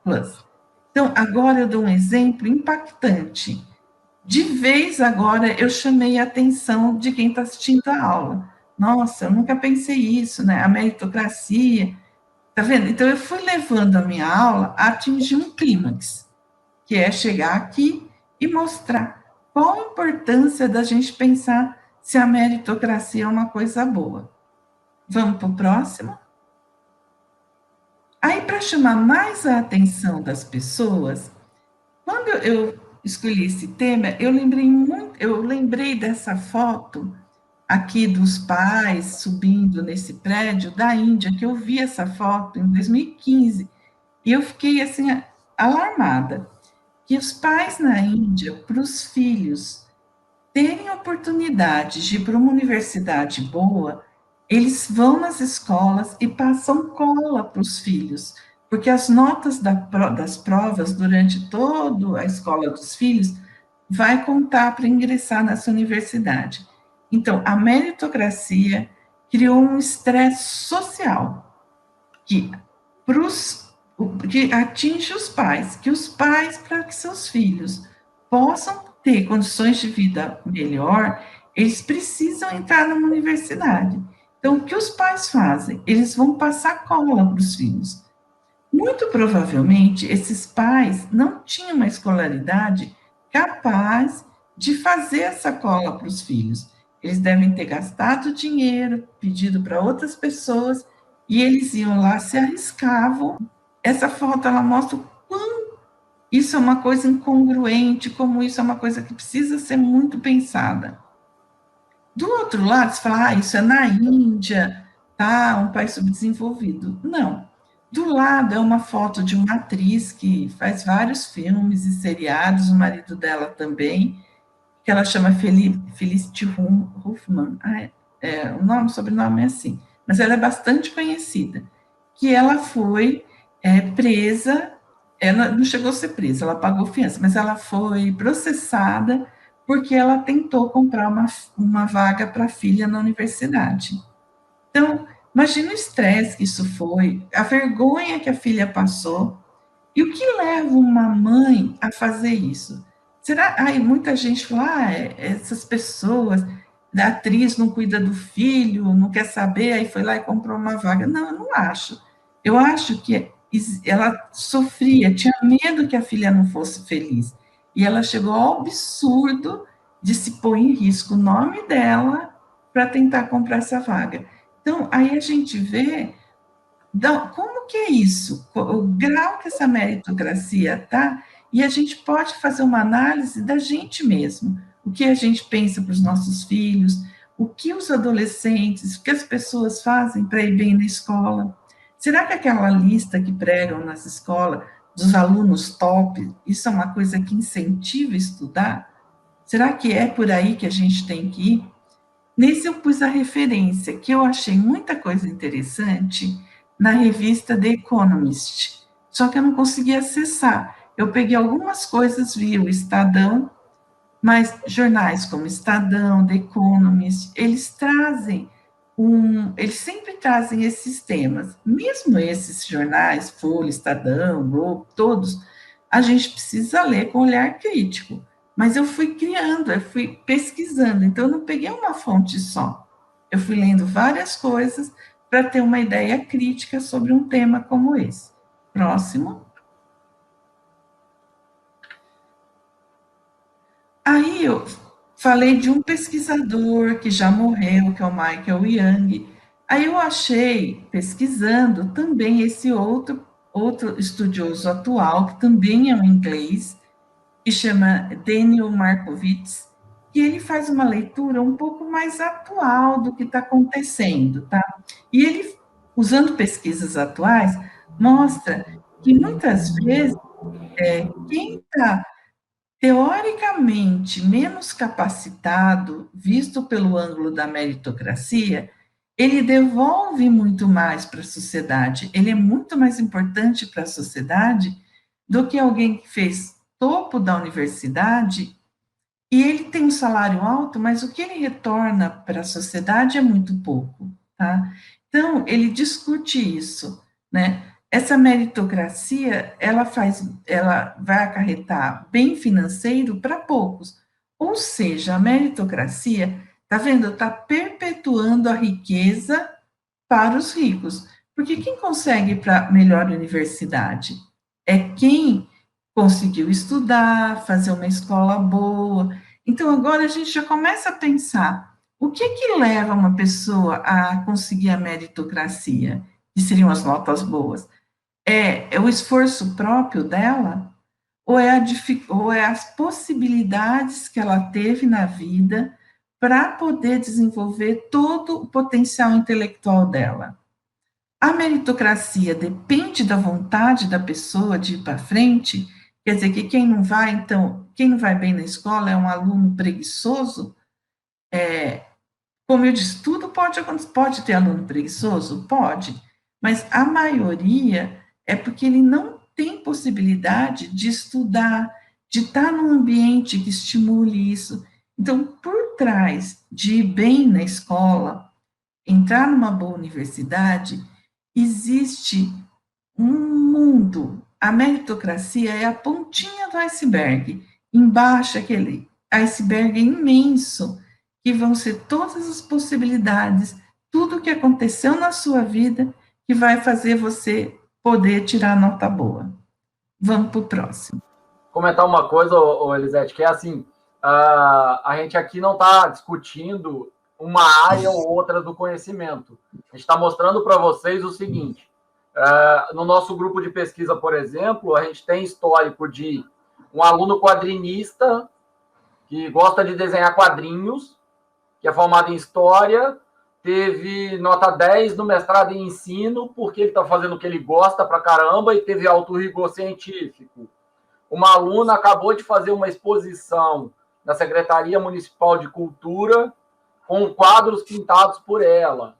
Plus? Então, agora eu dou um exemplo impactante. De vez agora eu chamei a atenção de quem está assistindo a aula. Nossa, eu nunca pensei isso, né? A meritocracia. Tá vendo? Então, eu fui levando a minha aula a atingir um clímax, que é chegar aqui e mostrar qual a importância da gente pensar se a meritocracia é uma coisa boa. Vamos para o próximo? Aí, para chamar mais a atenção das pessoas, quando eu escolhi esse tema, eu lembrei dessa foto aqui dos pais subindo nesse prédio da Índia, que eu vi essa foto em 2015, e eu fiquei assim alarmada, que os pais na Índia, para os filhos terem oportunidade de ir para uma universidade boa, eles vão nas escolas e passam cola para os filhos, porque as notas das provas durante toda a escola dos filhos vai contar para ingressar nessa universidade. Então, a meritocracia criou um estresse social que, que atinge os pais, que os pais, para que seus filhos possam ter condições de vida melhor, eles precisam entrar numa universidade. Então, o que os pais fazem? Eles vão passar cola para os filhos. Muito provavelmente, esses pais não tinham uma escolaridade capaz de fazer essa cola para os filhos. Eles devem ter gastado dinheiro, pedido para outras pessoas, e eles iam lá, se arriscavam. Essa foto, ela mostra o quão isso é uma coisa incongruente, como isso é uma coisa que precisa ser muito pensada. Do outro lado, você fala, isso é na Índia, tá, um país subdesenvolvido. Não. Do lado é uma foto de uma atriz que faz vários filmes e seriados, o marido dela também, que ela chama Felicity Huffman. O sobrenome é assim, mas ela é bastante conhecida, que ela foi presa, ela não chegou a ser presa, ela pagou fiança, mas ela foi processada porque ela tentou comprar uma vaga para a filha na universidade. Então, Imagina o estresse que isso foi, a vergonha que a filha passou. E o que leva uma mãe a fazer isso? Será? Aí muita gente fala, essas pessoas, a atriz não cuida do filho, não quer saber, aí foi lá e comprou uma vaga. Não, eu não acho. Eu acho que ela sofria, tinha medo que a filha não fosse feliz. E ela chegou ao absurdo de se pôr em risco o nome dela para tentar comprar essa vaga. Então, aí a gente vê como que é isso? O grau que essa meritocracia está, e a gente pode fazer uma análise da gente mesmo. O que a gente pensa para os nossos filhos, o que os adolescentes, o que as pessoas fazem para ir bem na escola. Será que aquela lista que pregam nas escolas dos alunos top, isso é uma coisa que incentiva a estudar? Será que é por aí que a gente tem que ir? Nesse eu pus a referência, que eu achei muita coisa interessante na revista The Economist, só que eu não consegui acessar. Eu peguei algumas coisas via o Estadão, mas jornais como Estadão, The Economist, eles sempre trazem esses temas. Mesmo esses jornais, Folha, Estadão, Globo, todos, a gente precisa ler com olhar crítico. Mas eu fui criando, eu fui pesquisando, então eu não peguei uma fonte só. Eu fui lendo várias coisas para ter uma ideia crítica sobre um tema como esse. Próximo. Aí eu falei de um pesquisador que já morreu, que é o Michael Young. Aí eu achei, pesquisando, também esse outro estudioso atual, que também é um inglês, que chama Daniel Markovits, que ele faz uma leitura um pouco mais atual do que está acontecendo, tá? E ele, usando pesquisas atuais, mostra que muitas vezes quem está teoricamente menos capacitado, visto pelo ângulo da meritocracia, ele devolve muito mais para a sociedade, ele é muito mais importante para a sociedade do que alguém que fez topo da universidade e ele tem um salário alto, mas o que ele retorna para a sociedade é muito pouco, tá? Então, ele discute isso, né? Essa meritocracia, ela vai acarretar bem financeiro para poucos. Ou seja, a meritocracia, tá vendo? Está perpetuando a riqueza para os ricos. Porque quem consegue para melhor universidade é quem conseguiu estudar, fazer uma escola boa. Então, agora a gente já começa a pensar o que que leva uma pessoa a conseguir a meritocracia, que seriam as notas boas? É o esforço próprio dela? Ou é as possibilidades que ela teve na vida para poder desenvolver todo o potencial intelectual dela? A meritocracia depende da vontade da pessoa de ir para frente, quer dizer que quem não vai, então, quem não vai bem na escola é um aluno preguiçoso. Como eu disse, tudo pode ter aluno preguiçoso? Pode, mas a maioria é porque ele não tem possibilidade de estudar, de estar num ambiente que estimule isso. Então, por trás de ir bem na escola, entrar numa boa universidade, existe um mundo. A meritocracia é a pontinha do iceberg. Embaixo, aquele iceberg imenso, que vão ser todas as possibilidades, tudo o que aconteceu na sua vida, que vai fazer você poder tirar nota boa. Vamos para o próximo. Comentar uma coisa, Elisete, que é assim, a gente aqui não está discutindo uma área ou outra do conhecimento. A gente está mostrando para vocês o seguinte, no nosso grupo de pesquisa, por exemplo, a gente tem histórico de um aluno quadrinista que gosta de desenhar quadrinhos, que é formado em História, teve nota 10 no mestrado em Ensino, porque ele está fazendo o que ele gosta pra caramba e teve alto rigor científico. Uma aluna acabou de fazer uma exposição na Secretaria Municipal de Cultura com quadros pintados por ela.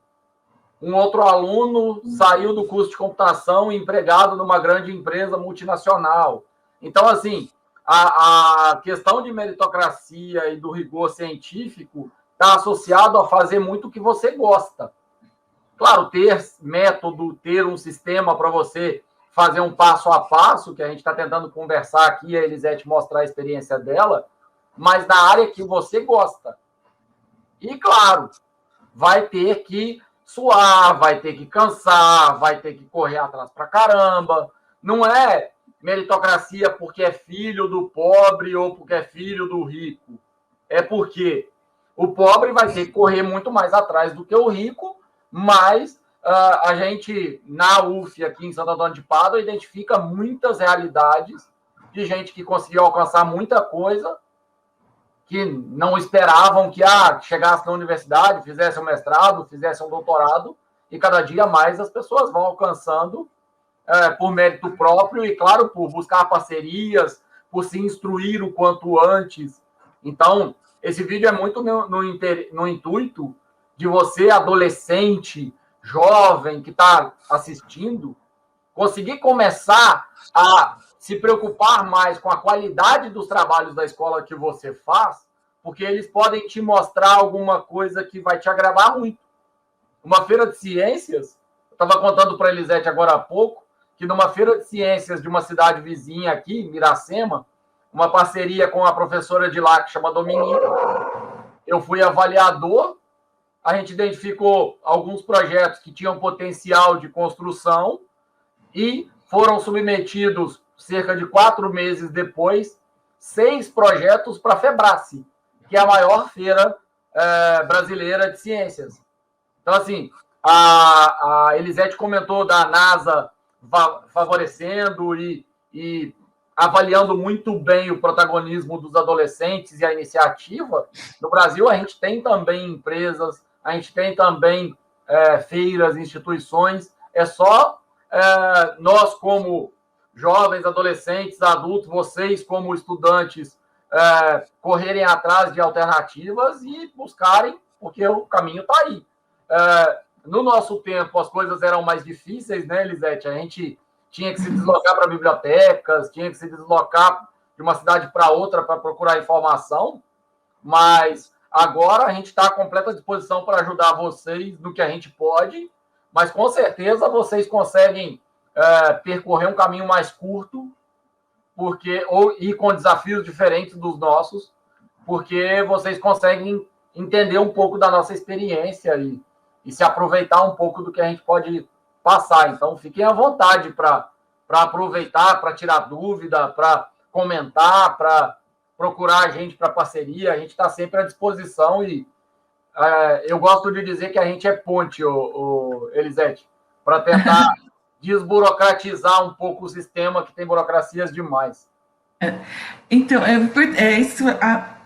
Um outro aluno saiu do curso de computação e empregado numa grande empresa multinacional. Então, assim, a questão de meritocracia e do rigor científico está associado a fazer muito o que você gosta. Claro, ter método, ter um sistema para você fazer um passo a passo, que a gente está tentando conversar aqui, a Elisete mostrar a experiência dela, mas na área que você gosta. E, claro, vai ter que suar, vai ter que cansar, vai ter que correr atrás pra caramba. Não é meritocracia porque é filho do pobre ou porque é filho do rico. É porque o pobre vai ter que correr muito mais atrás do que o rico, mas a gente, na UF, aqui em Santo Antônio de Pádua, identifica muitas realidades de gente que conseguiu alcançar muita coisa, que não esperavam que chegasse na universidade, fizesse um mestrado, fizesse um doutorado, e cada dia mais as pessoas vão alcançando por mérito próprio e, claro, por buscar parcerias, por se instruir o quanto antes. Então, esse vídeo é muito no intuito de você, adolescente, jovem, que está assistindo, conseguir começar a se preocupar mais com a qualidade dos trabalhos da escola que você faz, porque eles podem te mostrar alguma coisa que vai te agradar muito. Uma feira de ciências, eu estava contando para a Elisete agora há pouco, que numa feira de ciências de uma cidade vizinha aqui, Miracema, uma parceria com a professora de lá, que chama Dominica, eu fui avaliador, a gente identificou alguns projetos que tinham potencial de construção e foram submetidos, cerca de 4 meses depois, 6 projetos para a Febrace, que é a maior feira brasileira de ciências. Então, assim, a Elisete comentou da NASA favorecendo e avaliando muito bem o protagonismo dos adolescentes e a iniciativa. No Brasil, a gente tem também empresas, a gente tem também feiras, instituições. É só nós, como jovens, adolescentes, adultos, vocês, como estudantes, correrem atrás de alternativas e buscarem, porque o caminho está aí. No nosso tempo, as coisas eram mais difíceis, né, Elisete? A gente tinha que se deslocar para bibliotecas, tinha que se deslocar de uma cidade para outra para procurar informação, mas agora a gente está à completa disposição para ajudar vocês no que a gente pode, mas com certeza vocês conseguem percorrer um caminho mais curto, ou ir com desafios diferentes dos nossos, porque vocês conseguem entender um pouco da nossa experiência e se aproveitar um pouco do que a gente pode passar. Então, fiquem à vontade para aproveitar, para tirar dúvida, para comentar, para procurar a gente para parceria. A gente está sempre à disposição e eu gosto de dizer que a gente é ponte, Elisete, para tentar desburocratizar um pouco o sistema que tem burocracias demais. Então,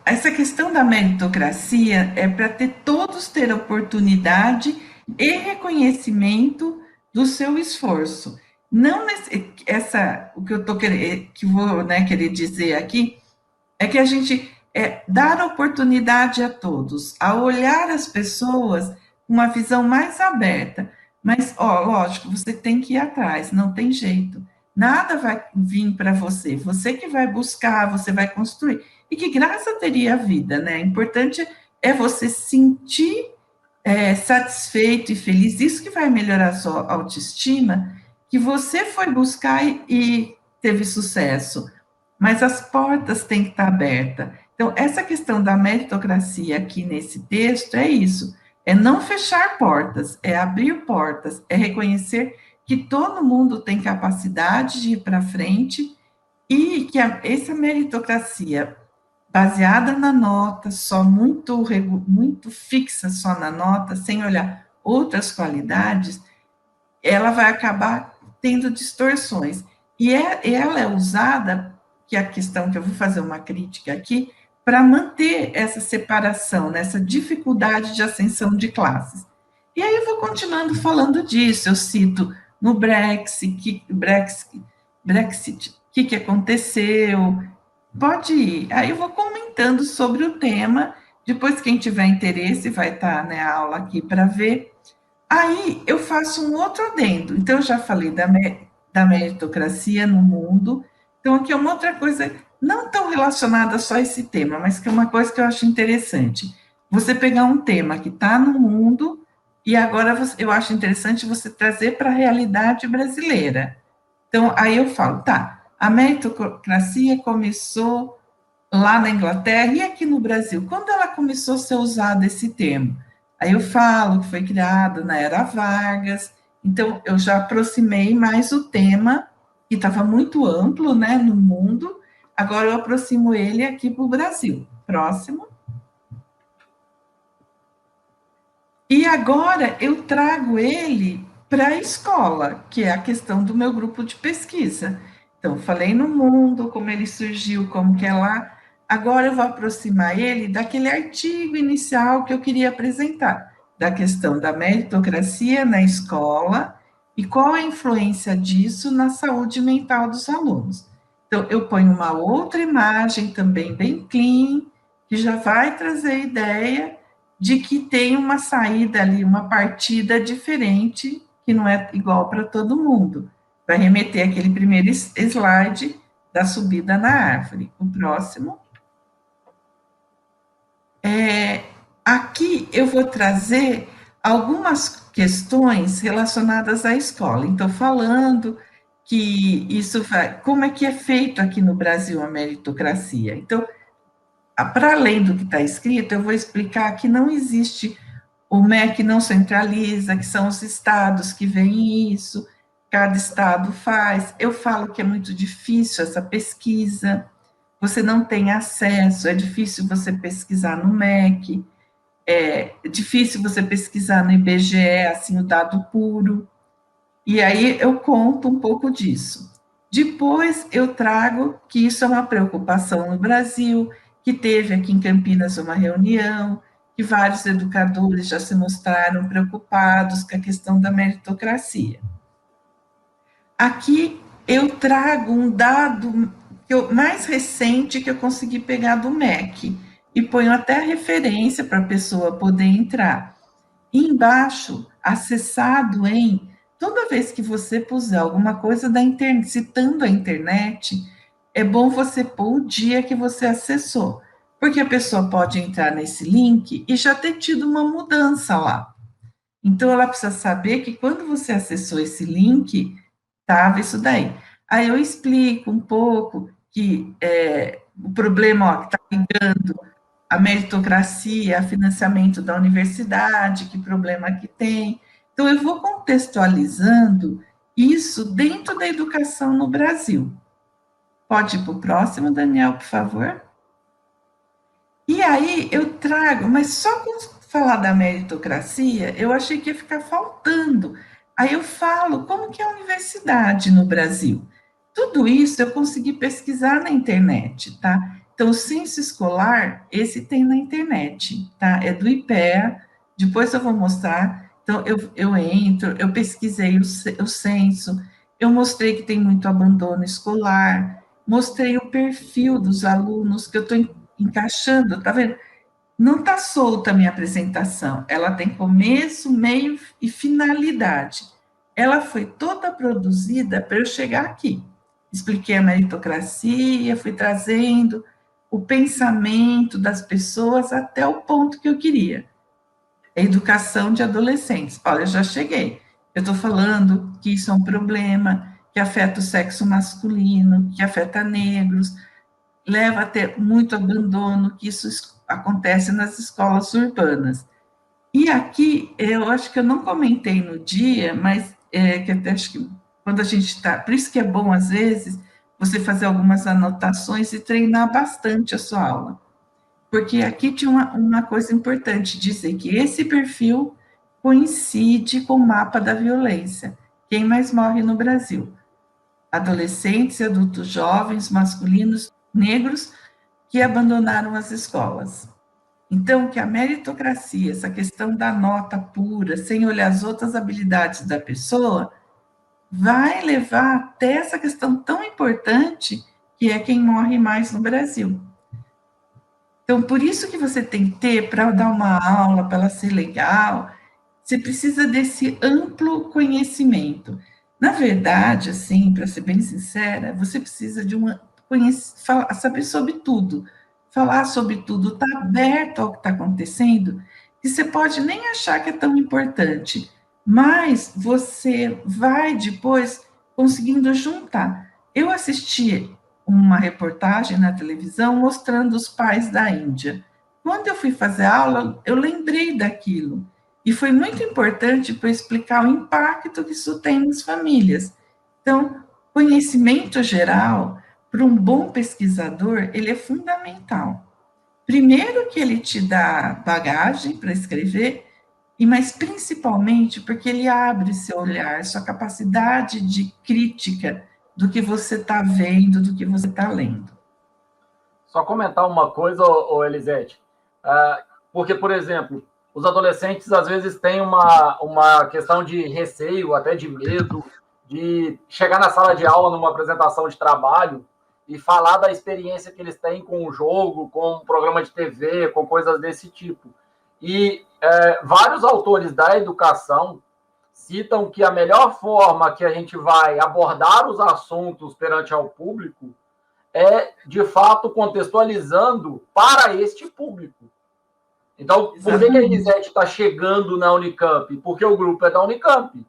essa questão da meritocracia é para todos ter oportunidade e reconhecimento do seu esforço. Não o que eu vou querer dizer aqui é que a gente dar oportunidade a todos, a olhar as pessoas com uma visão mais aberta. Mas, lógico, você tem que ir atrás, não tem jeito. Nada vai vir para você, você que vai buscar, você vai construir. E que graça teria a vida, né? O importante é você sentir satisfeito e feliz, isso que vai melhorar a sua autoestima, que você foi buscar e teve sucesso, mas as portas têm que estar abertas. Então, essa questão da meritocracia aqui nesse texto é isso, é não fechar portas, é abrir portas, é reconhecer que todo mundo tem capacidade de ir para frente e que essa meritocracia baseada na nota, só muito fixa só na nota, sem olhar outras qualidades, ela vai acabar tendo distorções. E ela é usada, que é a questão que eu vou fazer uma crítica aqui, para manter essa separação, essa dificuldade de ascensão de classes. E aí eu vou continuando falando disso, eu cito no Brexit, o que aconteceu, pode ir. Aí eu vou comentando sobre o tema, depois quem tiver interesse vai estar a aula aqui para ver. Aí eu faço um outro adendo, então eu já falei da meritocracia no mundo, então aqui é uma outra coisa, não tão relacionada só a esse tema, mas que é uma coisa que eu acho interessante. Você pegar um tema que está no mundo, e agora eu acho interessante você trazer para a realidade brasileira. Então, aí eu falo, tá, a meritocracia começou lá na Inglaterra e aqui no Brasil. Quando ela começou a ser usado esse termo? Aí eu falo que foi criado na era Vargas, então eu já aproximei mais o tema, que estava muito amplo, né, no mundo, agora eu aproximo ele aqui para o Brasil. Próximo. E agora eu trago ele para a escola, que é a questão do meu grupo de pesquisa. Então, falei no mundo, como ele surgiu, como que é lá. Agora eu vou aproximar ele daquele artigo inicial que eu queria apresentar, da questão da meritocracia na escola e qual a influência disso na saúde mental dos alunos. Então, eu ponho uma outra imagem também bem clean, que já vai trazer a ideia de que tem uma saída ali, uma partida diferente, que não é igual para todo mundo. Vai remeter aquele primeiro slide da subida na árvore. O próximo. Aqui eu vou trazer algumas questões relacionadas à escola. Então, falando que isso vai. Como é que é feito aqui no Brasil a meritocracia? Então, para além do que está escrito, eu vou explicar que não existe. O MEC não centraliza, que são os estados que veem isso, cada estado faz. Eu falo que é muito difícil essa pesquisa, você não tem acesso, é difícil você pesquisar no MEC, é difícil você pesquisar no IBGE, assim, o dado puro. E aí eu conto um pouco disso. Depois eu trago que isso é uma preocupação no Brasil, que teve aqui em Campinas uma reunião, que vários educadores já se mostraram preocupados com a questão da meritocracia. Aqui eu trago um dado mais recente que eu consegui pegar do MEC, e ponho até a referência para a pessoa poder entrar. E embaixo, acessado em, toda vez que você puser alguma coisa da internet, citando a internet, é bom você pôr o dia que você acessou, porque a pessoa pode entrar nesse link e já ter tido uma mudança lá. Então, ela precisa saber que quando você acessou esse link, estava isso daí. Aí eu explico um pouco que o problema ó, que está ligando a meritocracia, a financiamento da universidade, que problema que tem. Então, eu vou contextualizando isso dentro da educação no Brasil. Pode ir para o próximo, Daniel, por favor? E aí eu trago, mas só com falar da meritocracia, eu achei que ia ficar faltando. Aí eu falo como que é a universidade no Brasil. Tudo isso eu consegui pesquisar na internet, tá? Então, o censo escolar, esse tem na internet, tá? É do IPEA, depois eu vou mostrar. Então, eu entro, eu pesquisei o censo, eu mostrei que tem muito abandono escolar, mostrei o perfil dos alunos que eu estou encaixando, tá vendo? Não está solta a minha apresentação, ela tem começo, meio e finalidade. Ela foi toda produzida para eu chegar aqui. Expliquei a meritocracia, fui trazendo o pensamento das pessoas até o ponto que eu queria. A educação de adolescentes. Olha, eu já cheguei. Eu estou falando que isso é um problema, que afeta o sexo masculino, que afeta negros, leva a ter muito abandono, que isso acontece nas escolas urbanas. E aqui, eu acho que eu não comentei no dia, mas que até acho que quando a gente está. Por isso que é bom, às vezes, você fazer algumas anotações e treinar bastante a sua aula. Porque aqui tinha uma coisa importante, dizer que esse perfil coincide com o mapa da violência. Quem mais morre no Brasil? Adolescentes e adultos jovens, masculinos, negros, que abandonaram as escolas. Então, que a meritocracia, essa questão da nota pura, sem olhar as outras habilidades da pessoa, vai levar até essa questão tão importante que é quem morre mais no Brasil. Então, por isso que você tem que ter, para dar uma aula, para ela ser legal, você precisa desse amplo conhecimento. Na verdade, assim, para ser bem sincera, você precisa de saber sobre tudo, falar sobre tudo, estar aberto ao que está acontecendo, que você pode nem achar que é tão importante, mas você vai depois conseguindo juntar. Eu assisti uma reportagem na televisão mostrando os pais da Índia. Quando eu fui fazer aula, eu lembrei daquilo. E foi muito importante para explicar o impacto que isso tem nas famílias. Então, conhecimento geral, para um bom pesquisador, ele é fundamental. Primeiro que ele te dá bagagem para escrever, mas principalmente porque ele abre seu olhar, sua capacidade de crítica do que você está vendo, do que você está lendo. Só comentar uma coisa, Elisete, porque, por exemplo, os adolescentes às vezes têm uma questão de receio, até de medo, de chegar na sala de aula numa apresentação de trabalho e falar da experiência que eles têm com o jogo, com um programa de TV, com coisas desse tipo. E vários autores da educação citam que a melhor forma que a gente vai abordar os assuntos perante ao público é, de fato, contextualizando para este público. Então, por que a Elisete está chegando na Unicamp? Porque o grupo é da Unicamp.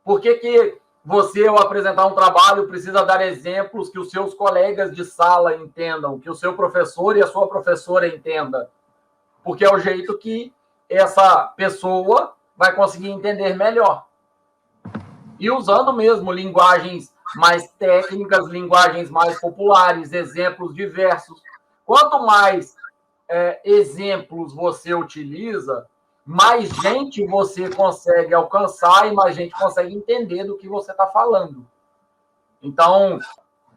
Por que você, ao apresentar um trabalho, precisa dar exemplos que os seus colegas de sala entendam, que o seu professor e a sua professora entendam? Porque é o jeito que essa pessoa vai conseguir entender melhor. E usando mesmo linguagens mais técnicas, linguagens mais populares, exemplos diversos. Quanto mais exemplos você utiliza, mais gente você consegue alcançar e mais gente consegue entender do que você está falando. Então,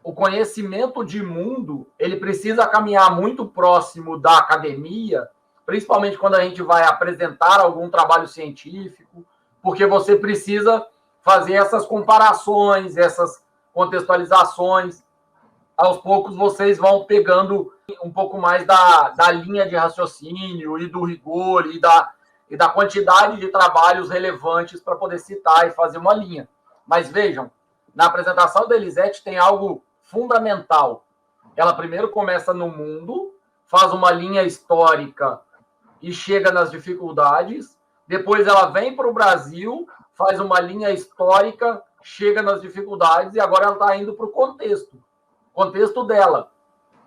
o conhecimento de mundo, ele precisa caminhar muito próximo da academia, principalmente quando a gente vai apresentar algum trabalho científico, porque você precisa fazer essas comparações, essas contextualizações. Aos poucos, vocês vão pegando um pouco mais da linha de raciocínio e do rigor e da quantidade de trabalhos relevantes para poder citar e fazer uma linha. Mas vejam, na apresentação da Elisete tem algo fundamental. Ela primeiro começa no mundo, faz uma linha histórica e chega nas dificuldades. Depois ela vem para o Brasil, faz uma linha histórica, chega nas dificuldades e agora ela está indo para o contexto. O contexto dela.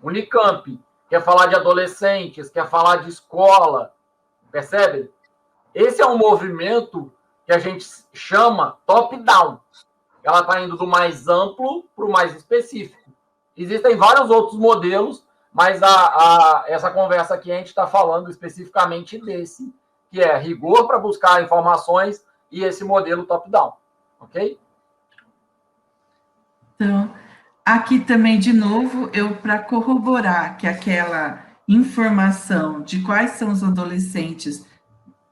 Unicamp, quer falar de adolescentes, quer falar de escola, percebe? Esse é um movimento que a gente chama top-down. Ela está indo do mais amplo para o mais específico. Existem vários outros modelos, mas essa conversa aqui a gente está falando especificamente desse, que é rigor para buscar informações e esse modelo top-down, ok? Então, aqui também, de novo, para corroborar que aquela informação de quais são os adolescentes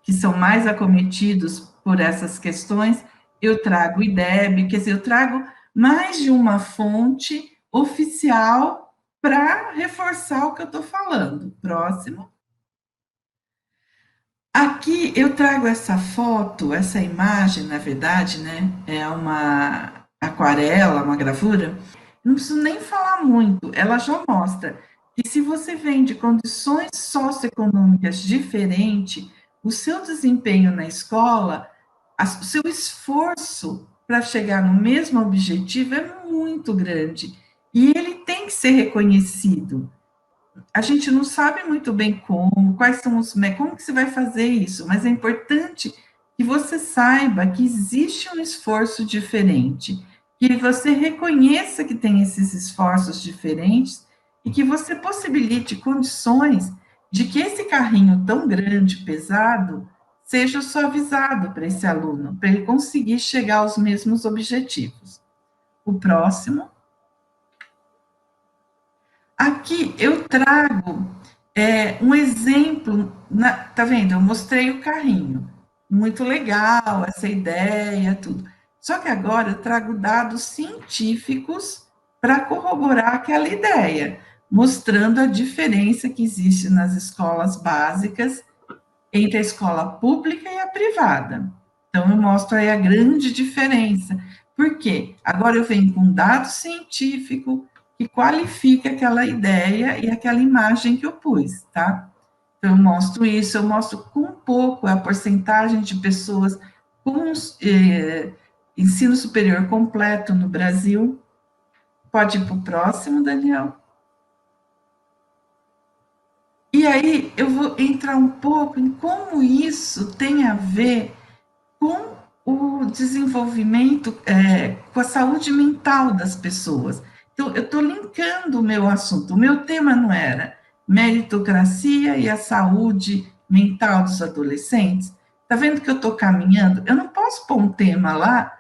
que são mais acometidos por essas questões, eu trago o IDEB, quer dizer, eu trago mais de uma fonte oficial para reforçar o que eu estou falando. Próximo. Aqui eu trago essa foto, essa imagem, na verdade, né? É uma aquarela, uma gravura. Não preciso nem falar muito, ela já mostra que se você vem de condições socioeconômicas diferentes, o seu desempenho na escola, o seu esforço para chegar no mesmo objetivo é muito grande. E ele tem que ser reconhecido. A gente não sabe muito bem como, quais são como que você vai fazer isso, mas é importante que você saiba que existe um esforço diferente, que você reconheça que tem esses esforços diferentes e que você possibilite condições de que esse carrinho tão grande, pesado, seja suavizado para esse aluno, para ele conseguir chegar aos mesmos objetivos. O próximo. Aqui eu trago um exemplo, tá vendo? Eu mostrei o carrinho, muito legal, essa ideia, tudo. Só que agora eu trago dados científicos para corroborar aquela ideia, mostrando a diferença que existe nas escolas básicas entre a escola pública e a privada. Então, eu mostro aí a grande diferença. Por quê? Agora eu venho com dado científico que qualifica aquela ideia e aquela imagem que eu pus, tá? Eu mostro isso, eu mostro com pouco a porcentagem de pessoas com ensino superior completo no Brasil. Pode ir para o próximo, Daniel. E aí eu vou entrar um pouco em como isso tem a ver com o desenvolvimento, com a saúde mental das pessoas. Então, eu estou linkando o meu assunto. O meu tema não era meritocracia e a saúde mental dos adolescentes. Está vendo que eu estou caminhando? Eu não posso pôr um tema lá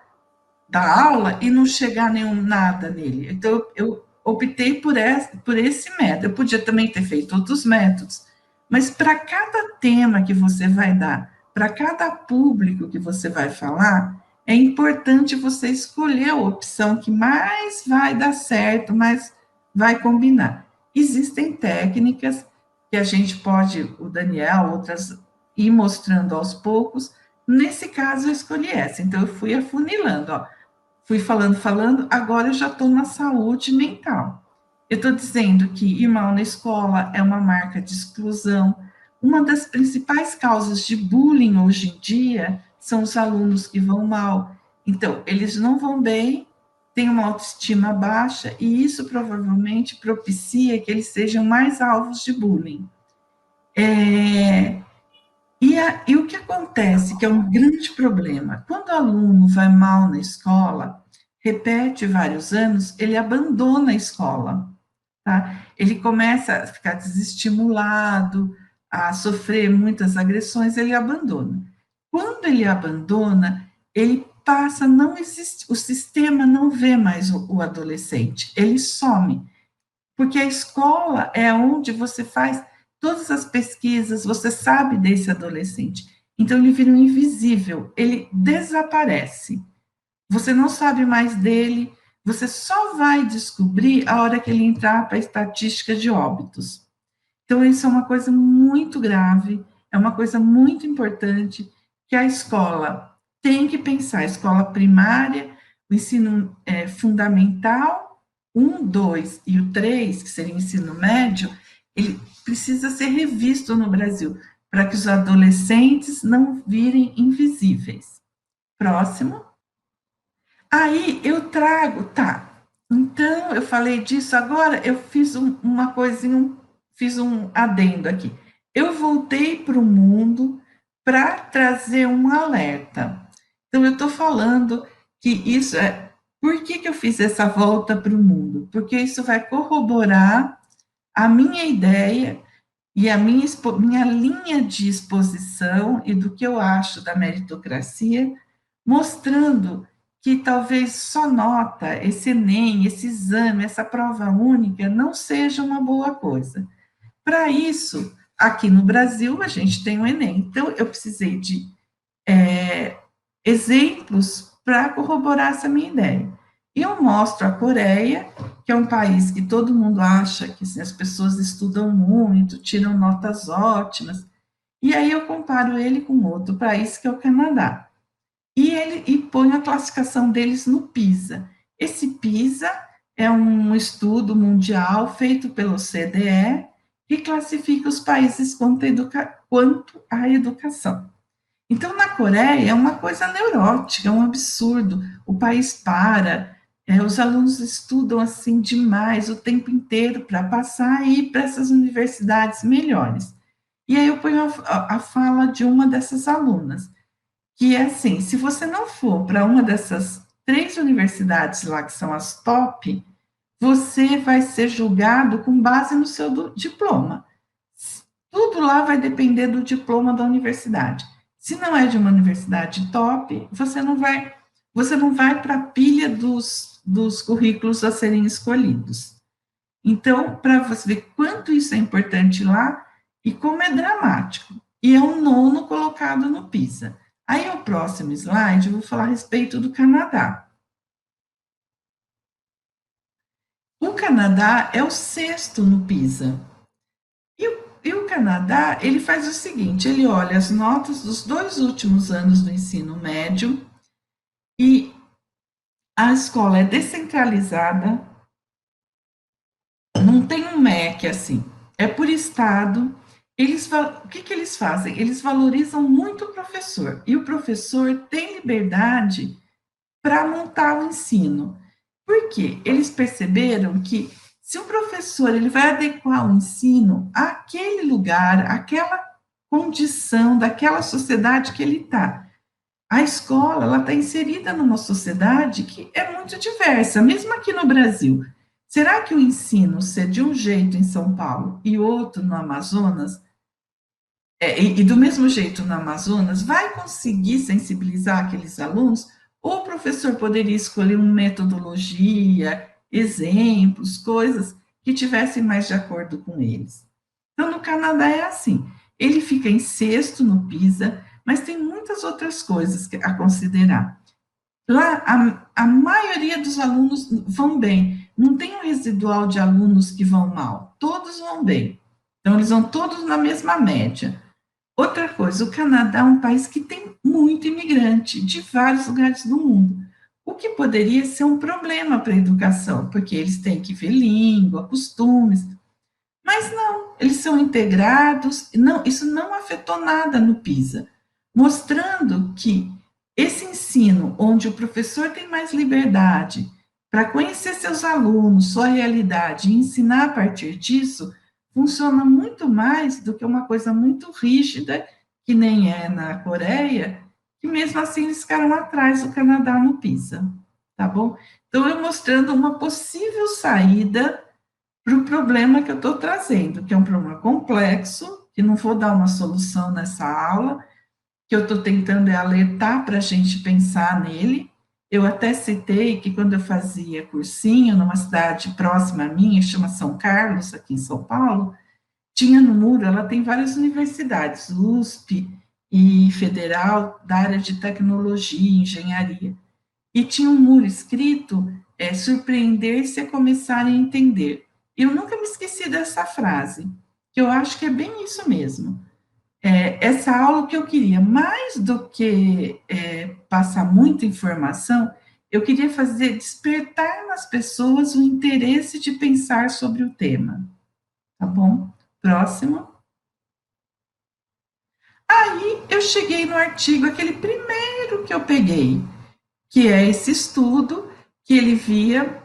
da aula e não chegar nenhum nada nele. Então, eu optei por esse método. Eu podia também ter feito outros métodos, mas para cada tema que você vai dar, para cada público que você vai falar, é importante você escolher a opção que mais vai dar certo, mais vai combinar. Existem técnicas que a gente pode, o Daniel, outras, ir mostrando aos poucos. Nesse caso, eu escolhi essa. Então, eu fui afunilando, ó. Fui falando, agora eu já estou na saúde mental. Eu estou dizendo que ir mal na escola é uma marca de exclusão. Uma das principais causas de bullying hoje em dia são os alunos que vão mal. Então, eles não vão bem, têm uma autoestima baixa, e isso provavelmente propicia que eles sejam mais alvos de bullying. E o que acontece, que é um grande problema, quando o aluno vai mal na escola, repete vários anos, ele abandona a escola, tá? Ele começa a ficar desestimulado, a sofrer muitas agressões, ele abandona. Quando ele abandona, ele passa, não existe, o sistema não vê mais o adolescente, ele some, porque a escola é onde você faz todas as pesquisas, você sabe desse adolescente. Então, ele vira um invisível, ele desaparece. Você não sabe mais dele, você só vai descobrir a hora que ele entrar para a estatística de óbitos. Então, isso é uma coisa muito grave, é uma coisa muito importante que a escola tem que pensar, a escola primária, o ensino fundamental, 1, 2 e o 3, que seria o ensino médio, ele precisa ser revisto no Brasil, para que os adolescentes não virem invisíveis. Próximo. Aí eu trago, tá, então eu falei disso, agora eu fiz uma coisinha, fiz um adendo aqui. Eu voltei para o mundo para trazer um alerta. Então eu estou falando que isso é. Por que eu fiz essa volta para o mundo? Porque isso vai corroborar a minha ideia e a minha linha de exposição e do que eu acho da meritocracia, mostrando que talvez só nota, esse Enem, esse exame, essa prova única, não seja uma boa coisa. Para isso, aqui no Brasil, a gente tem o Enem. Então, eu precisei de exemplos para corroborar essa minha ideia. E eu mostro a Coreia, que é um país que todo mundo acha que assim, as pessoas estudam muito, tiram notas ótimas, e aí eu comparo ele com outro país, que é o Canadá. E põe a classificação deles no PISA. Esse PISA é um estudo mundial feito pelo CDE que classifica os países quanto à educação. Então, na Coreia, é uma coisa neurótica, é um absurdo. O país para, os alunos estudam assim demais o tempo inteiro para passar e ir para essas universidades melhores. E aí eu ponho a fala de uma dessas alunas, que é assim, se você não for para uma dessas 3 universidades lá, que são as top, você vai ser julgado com base no seu diploma. Tudo lá vai depender do diploma da universidade. Se não é de uma universidade top, você não vai para a pilha dos currículos a serem escolhidos. Então, para você ver quanto isso é importante lá e como é dramático. E é um nono colocado no PISA. Aí, o próximo slide, eu vou falar a respeito do Canadá. O Canadá é o 6º no PISA. E o Canadá, ele faz o seguinte, ele olha as notas dos 2 últimos anos do ensino médio e a escola é descentralizada, não tem um MEC assim, é por estado, o que eles fazem? Eles valorizam muito o professor, e o professor tem liberdade para montar o ensino. Por quê? Eles perceberam que se o professor ele vai adequar o ensino àquele lugar, àquela condição daquela sociedade que ele está. A escola ela está inserida numa sociedade que é muito diversa, mesmo aqui no Brasil. Será que o ensino ser de um jeito em São Paulo e outro no Amazonas, e do mesmo jeito no Amazonas, vai conseguir sensibilizar aqueles alunos? Ou o professor poderia escolher uma metodologia, exemplos, coisas que tivessem mais de acordo com eles? Então, no Canadá é assim, ele fica em sexto no PISA, mas tem muitas outras coisas a considerar. Lá, a maioria dos alunos vão bem, não tem um residual de alunos que vão mal, todos vão bem. Então, eles vão todos na mesma média. Outra coisa, o Canadá é um país que tem muito imigrante de vários lugares do mundo, o que poderia ser um problema para a educação, porque eles têm que ver língua, costumes, mas não, eles são integrados, não, isso não afetou nada no PISA, mostrando que esse ensino, onde o professor tem mais liberdade para conhecer seus alunos, sua realidade e ensinar a partir disso, funciona muito mais do que uma coisa muito rígida, que nem é na Coreia, que mesmo assim eles ficaram atrás do Canadá no PISA, tá bom? Então, eu mostrando uma possível saída para o problema que eu estou trazendo, que é um problema complexo, que não vou dar uma solução nessa aula, que eu estou tentando alertar para a gente pensar nele. Eu até citei que quando eu fazia cursinho numa cidade próxima a minha, chama São Carlos, aqui em São Paulo, tinha no muro, ela tem várias universidades, USP e Federal, da área de tecnologia, engenharia. E tinha um muro escrito, surpreender-se a começar a entender. Eu nunca me esqueci dessa frase, que eu acho que é bem isso mesmo. Essa aula que eu queria, mais do que passar muita informação, eu queria fazer despertar nas pessoas o interesse de pensar sobre o tema. Tá bom? Próximo. Aí eu cheguei no artigo, aquele primeiro que eu peguei, que é esse estudo que ele via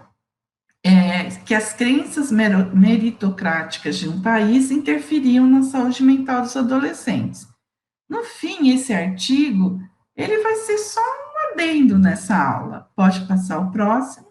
que as crenças meritocráticas de um país interferiam na saúde mental dos adolescentes. No fim, esse artigo, ele vai ser só um adendo nessa aula. Pode passar o próximo.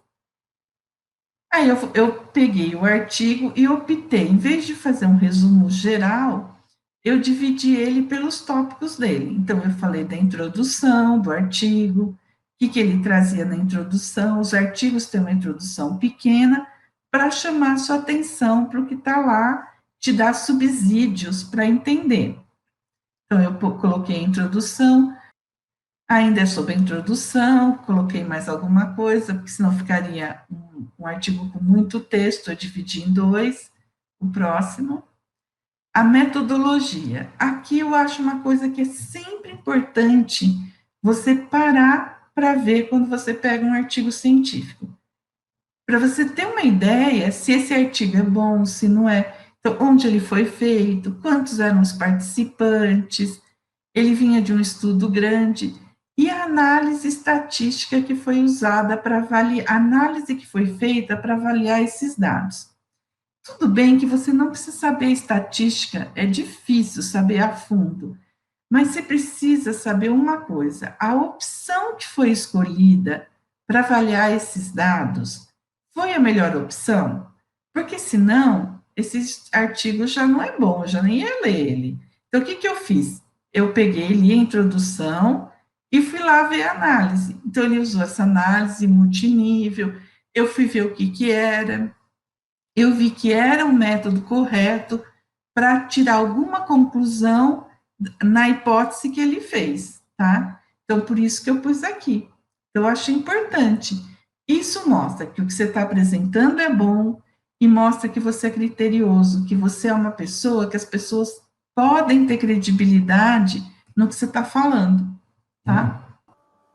Aí eu peguei o artigo e optei, em vez de fazer um resumo geral, eu dividi ele pelos tópicos dele. Então, eu falei da introdução do artigo, o que ele trazia na introdução. Os artigos têm uma introdução pequena para chamar sua atenção para o que está lá, te dar subsídios para entender. Então, eu coloquei a introdução, ainda é sobre a introdução, coloquei mais alguma coisa, porque senão ficaria um artigo com muito texto, eu dividi em dois. O próximo. A metodologia. Aqui eu acho uma coisa que é sempre importante você parar para ver quando você pega um artigo científico. Para você ter uma ideia se esse artigo é bom, se não é. Então, onde ele foi feito, quantos eram os participantes, ele vinha de um estudo grande, e a análise estatística que foi usada para avaliar, a análise que foi feita para avaliar esses dados. Tudo bem que você não precisa saber estatística, é difícil saber a fundo, mas você precisa saber uma coisa: a opção que foi escolhida para avaliar esses dados foi a melhor opção? Porque senão, esse artigo já não é bom, eu já nem ia ler ele. Então, o que eu fiz? Eu peguei, li a introdução e fui lá ver a análise. Então, ele usou essa análise multinível, eu fui ver o que era, eu vi que era um método correto para tirar alguma conclusão na hipótese que ele fez, tá? Então, por isso que eu pus aqui. Eu acho importante. Isso mostra que o que você está apresentando é bom e mostra que você é criterioso, que você é uma pessoa que as pessoas podem ter credibilidade no que você está falando, tá?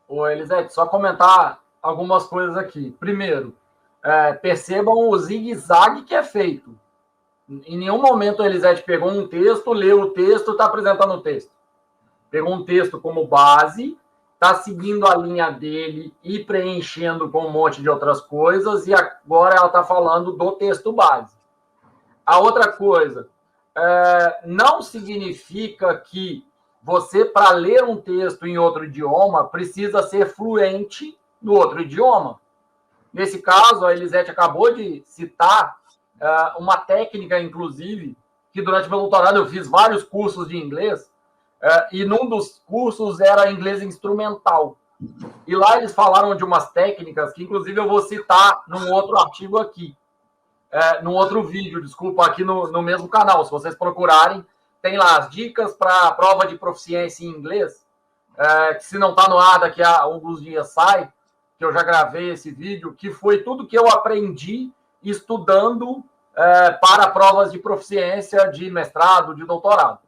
Ô, Elisete, só comentar algumas coisas aqui. Primeiro, percebam o zigue-zague que é feito. Em nenhum momento a Elisete pegou um texto, leu o texto, está apresentando o texto. Pegou um texto como base, está seguindo a linha dele e preenchendo com um monte de outras coisas, e agora ela está falando do texto base. A outra coisa, não significa que você, para ler um texto em outro idioma, precisa ser fluente no outro idioma. Nesse caso, a Elisete acabou de citar uma técnica, inclusive, que durante meu doutorado eu fiz vários cursos de inglês, e num dos cursos era inglês instrumental. E lá eles falaram de umas técnicas que, inclusive, eu vou citar num outro artigo aqui, num outro vídeo, desculpa, aqui no mesmo canal. Se vocês procurarem, tem lá as dicas para a prova de proficiência em inglês, que se não está no ar, daqui a alguns dias sai, que eu já gravei esse vídeo, que foi tudo que eu aprendi estudando para provas de proficiência de mestrado, de doutorado.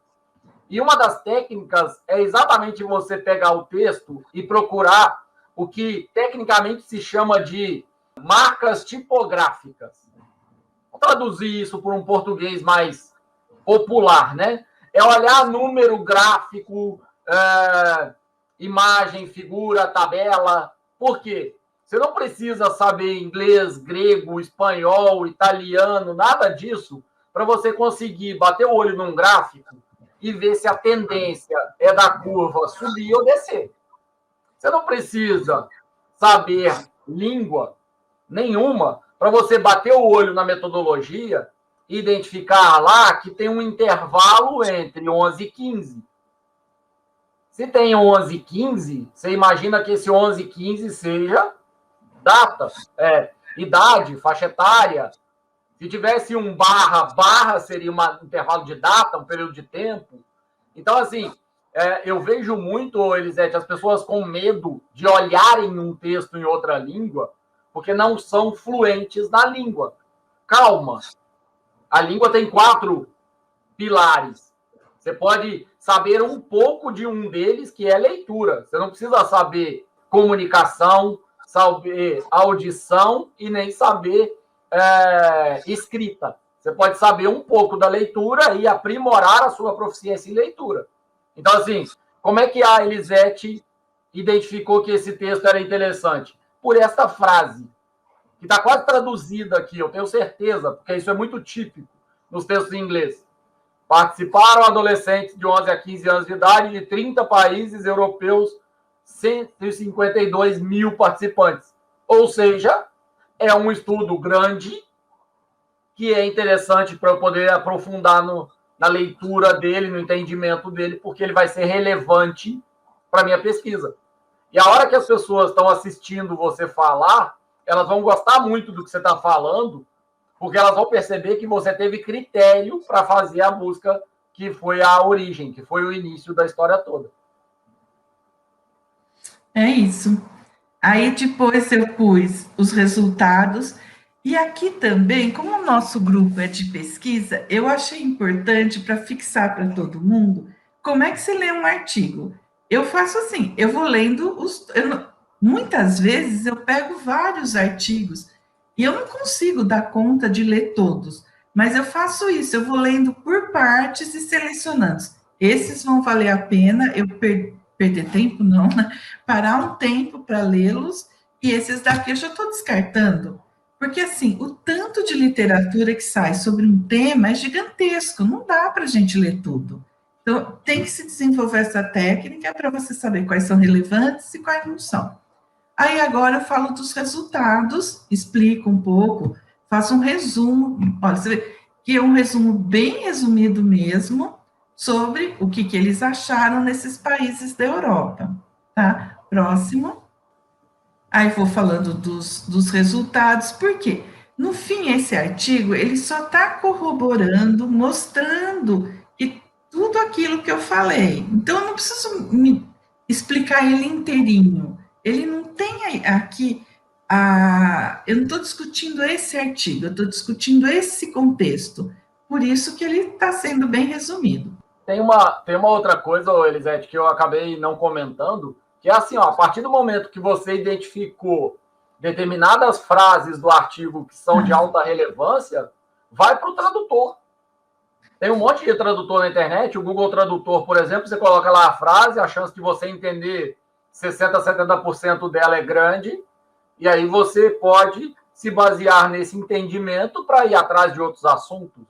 E uma das técnicas é exatamente você pegar o texto e procurar o que tecnicamente se chama de marcas tipográficas. Vou traduzir isso por um português mais popular, né? É olhar número, gráfico, imagem, figura, tabela. Por quê? Você não precisa saber inglês, grego, espanhol, italiano, nada disso, para você conseguir bater o olho num gráfico e ver se a tendência é da curva subir ou descer. Você não precisa saber língua nenhuma para você bater o olho na metodologia e identificar lá que tem um intervalo entre 11 e 15. Se tem 11 e 15, você imagina que esse 11 e 15 seja data, idade, faixa etária. Se tivesse um barra seria um intervalo de data, um período de tempo. Então, assim, eu vejo muito, Elisete, as pessoas com medo de olharem um texto em outra língua, porque não são fluentes na língua. Calma. A língua tem 4 pilares. Você pode saber um pouco de um deles, que é leitura. Você não precisa saber comunicação, saber audição e nem saber escrita. Você pode saber um pouco da leitura e aprimorar a sua proficiência em leitura. Então, assim, como é que a Elisete identificou que esse texto era interessante? Por esta frase, que está quase traduzida aqui, eu tenho certeza, porque isso é muito típico nos textos em inglês. Participaram adolescentes de 11 a 15 anos de idade de 30 países europeus, 152 mil participantes. Ou seja, é um estudo grande que é interessante para eu poder aprofundar na leitura dele, no entendimento dele, porque ele vai ser relevante para a minha pesquisa. E a hora que as pessoas estão assistindo você falar, elas vão gostar muito do que você está falando, porque elas vão perceber que você teve critério para fazer a busca que foi a origem, que foi o início da história toda. É isso. Aí depois eu pus os resultados, e aqui também, como o nosso grupo é de pesquisa, eu achei importante para fixar para todo mundo como é que se lê um artigo. Eu faço assim, eu vou lendo muitas vezes eu pego vários artigos e eu não consigo dar conta de ler todos, mas eu faço isso, eu vou lendo por partes e selecionando. Esses vão valer a pena, eu perder tempo não, né? Parar um tempo para lê-los, e esses daqui eu já estou descartando, porque assim, o tanto de literatura que sai sobre um tema é gigantesco, não dá para a gente ler tudo. Então, tem que se desenvolver essa técnica para você saber quais são relevantes e quais não são. Aí agora eu falo dos resultados, explico um pouco, faço um resumo, olha, você vê que é um resumo bem resumido mesmo, sobre o que eles acharam nesses países da Europa, tá? Próximo. Aí vou falando dos resultados, porque, no fim, esse artigo, ele só está corroborando, mostrando que tudo aquilo que eu falei. Então, eu não preciso me explicar ele inteirinho. Ele não tem aqui eu não estou discutindo esse artigo, eu estou discutindo esse contexto. Por isso que ele está sendo bem resumido. Tem uma outra coisa, Elisete, que eu acabei não comentando, que é assim, ó, a partir do momento que você identificou determinadas frases do artigo que são de alta relevância, vai para o tradutor. Tem um monte de tradutor na internet, o Google Tradutor, por exemplo, você coloca lá a frase, a chance de você entender 60%, 70% dela é grande, e aí você pode se basear nesse entendimento para ir atrás de outros assuntos.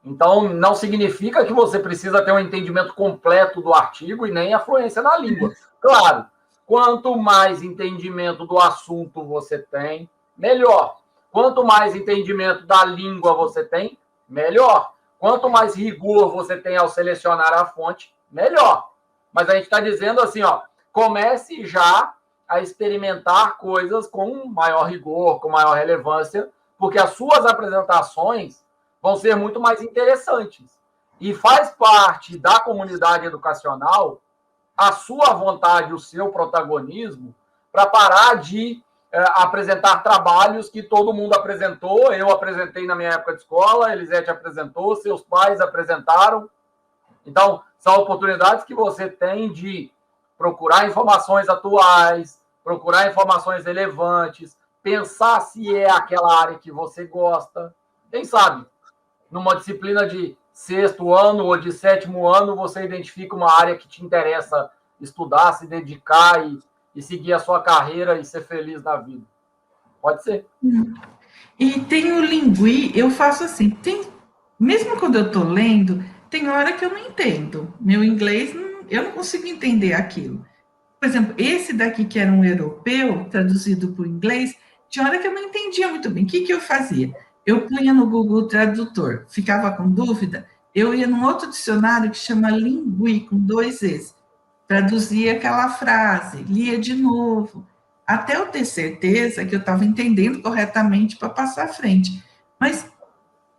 Então, não significa que você precisa ter um entendimento completo do artigo e nem a fluência na língua. Claro, quanto mais entendimento do assunto você tem, melhor. Quanto mais entendimento da língua você tem, melhor. Quanto mais rigor você tem ao selecionar a fonte, melhor. Mas a gente está dizendo assim, ó, comece já a experimentar coisas com maior rigor, com maior relevância, porque as suas apresentações vão ser muito mais interessantes. E faz parte da comunidade educacional a sua vontade, o seu protagonismo, para parar de apresentar trabalhos que todo mundo apresentou. Eu apresentei na minha época de escola, Elisete apresentou, seus pais apresentaram. Então, são oportunidades que você tem de procurar informações atuais, procurar informações relevantes, pensar se é aquela área que você gosta. Quem sabe, numa disciplina de 6º ano ou de 7º ano, você identifica uma área que te interessa estudar, se dedicar e seguir a sua carreira e ser feliz na vida. Pode ser. E tem o Lingui, eu faço assim, mesmo quando eu estou lendo, tem hora que eu não entendo. Meu inglês, eu não consigo entender aquilo. Por exemplo, esse daqui que era um europeu, traduzido para o inglês, tinha hora que eu não entendia muito bem. O que eu fazia? Eu punha no Google Tradutor, ficava com dúvida, eu ia num outro dicionário que chama Lingui, com 2 Es, traduzia aquela frase, lia de novo, até eu ter certeza que eu estava entendendo corretamente para passar à frente. Mas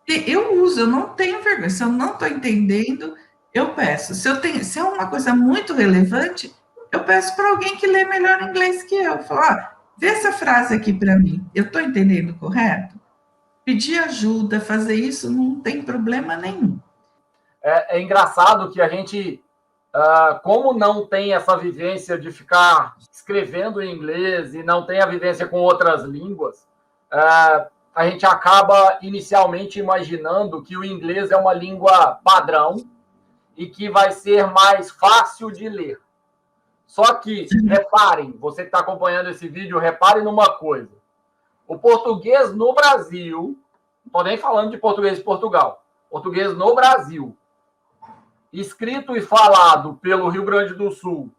eu uso, eu não tenho vergonha. Se eu não estou entendendo, eu peço. Se é uma coisa muito relevante, eu peço para alguém que lê melhor inglês que eu. Falo, vê essa frase aqui para mim. Eu estou entendendo correto? Pedir ajuda, fazer isso, não tem problema nenhum. É engraçado que a gente, como não tem essa vivência de ficar escrevendo em inglês e não tem a vivência com outras línguas, a gente acaba inicialmente imaginando que o inglês é uma língua padrão e que vai ser mais fácil de ler. Só que, reparem, você que está acompanhando esse vídeo, repare numa coisa. O português no Brasil, não estou nem falando de português de Portugal, português no Brasil, escrito e falado pelo Rio Grande do Sul,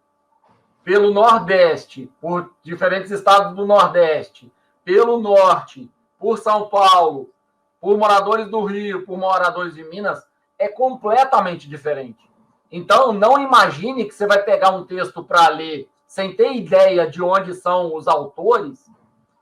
pelo Nordeste, por diferentes estados do Nordeste, pelo Norte, por São Paulo, por moradores do Rio, por moradores de Minas, é completamente diferente. Então, não imagine que você vai pegar um texto para ler sem ter ideia de onde são os autores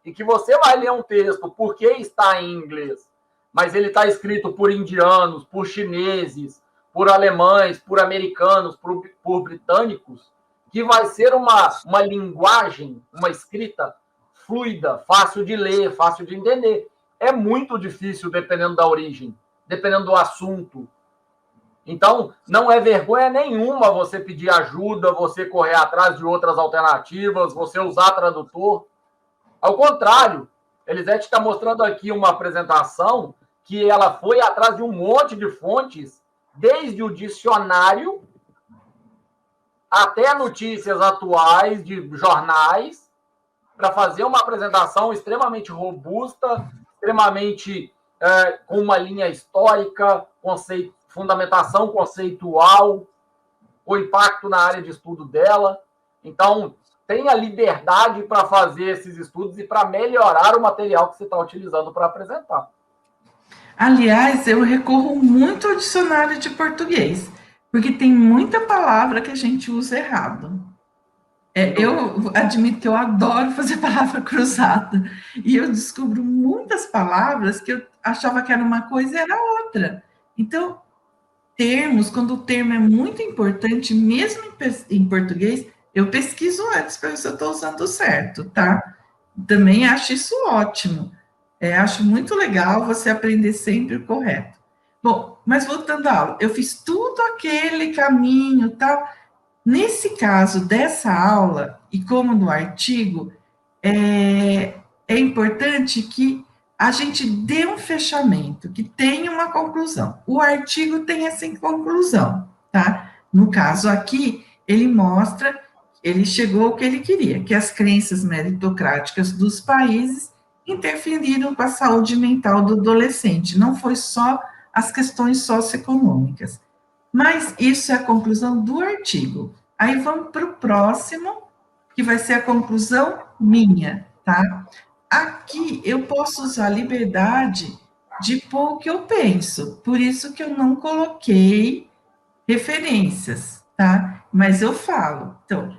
e que você vai ler um texto porque está em inglês, mas ele está escrito por indianos, por chineses, por alemães, por americanos, por britânicos, que vai ser uma linguagem, uma escrita fluida, fácil de ler, fácil de entender. É muito difícil dependendo da origem, dependendo do assunto. Então, não é vergonha nenhuma você pedir ajuda, você correr atrás de outras alternativas, você usar tradutor. Ao contrário, Elisete está mostrando aqui uma apresentação que ela foi atrás de um monte de fontes, desde o dicionário até notícias atuais de jornais, para fazer uma apresentação extremamente robusta, extremamente com uma linha histórica, fundamentação conceitual, o impacto na área de estudo dela. Então, tenha liberdade para fazer esses estudos e para melhorar o material que você está utilizando para apresentar. Aliás, eu recorro muito ao dicionário de português, porque tem muita palavra que a gente usa errado. Eu admito que eu adoro fazer palavra cruzada, e eu descubro muitas palavras que eu achava que era uma coisa e era outra. Então, termos, quando o termo é muito importante, mesmo em português, eu pesquiso antes para ver se eu estou usando certo, tá? Também acho isso ótimo. Acho muito legal você aprender sempre o correto. Bom, mas voltando à aula, eu fiz tudo aquele caminho, tal. Nesse caso dessa aula, e como no artigo, é importante que a gente dê um fechamento, que tenha uma conclusão. O artigo tem essa conclusão, tá? No caso aqui, ele mostra, ele chegou ao que ele queria, que as crenças meritocráticas dos países interferiram com a saúde mental do adolescente, não foi só as questões socioeconômicas. Mas isso é a conclusão do artigo. Aí vamos para o próximo, que vai ser a conclusão minha, tá? Aqui eu posso usar a liberdade de pôr o que eu penso, por isso que eu não coloquei referências, tá? Mas eu falo. Então,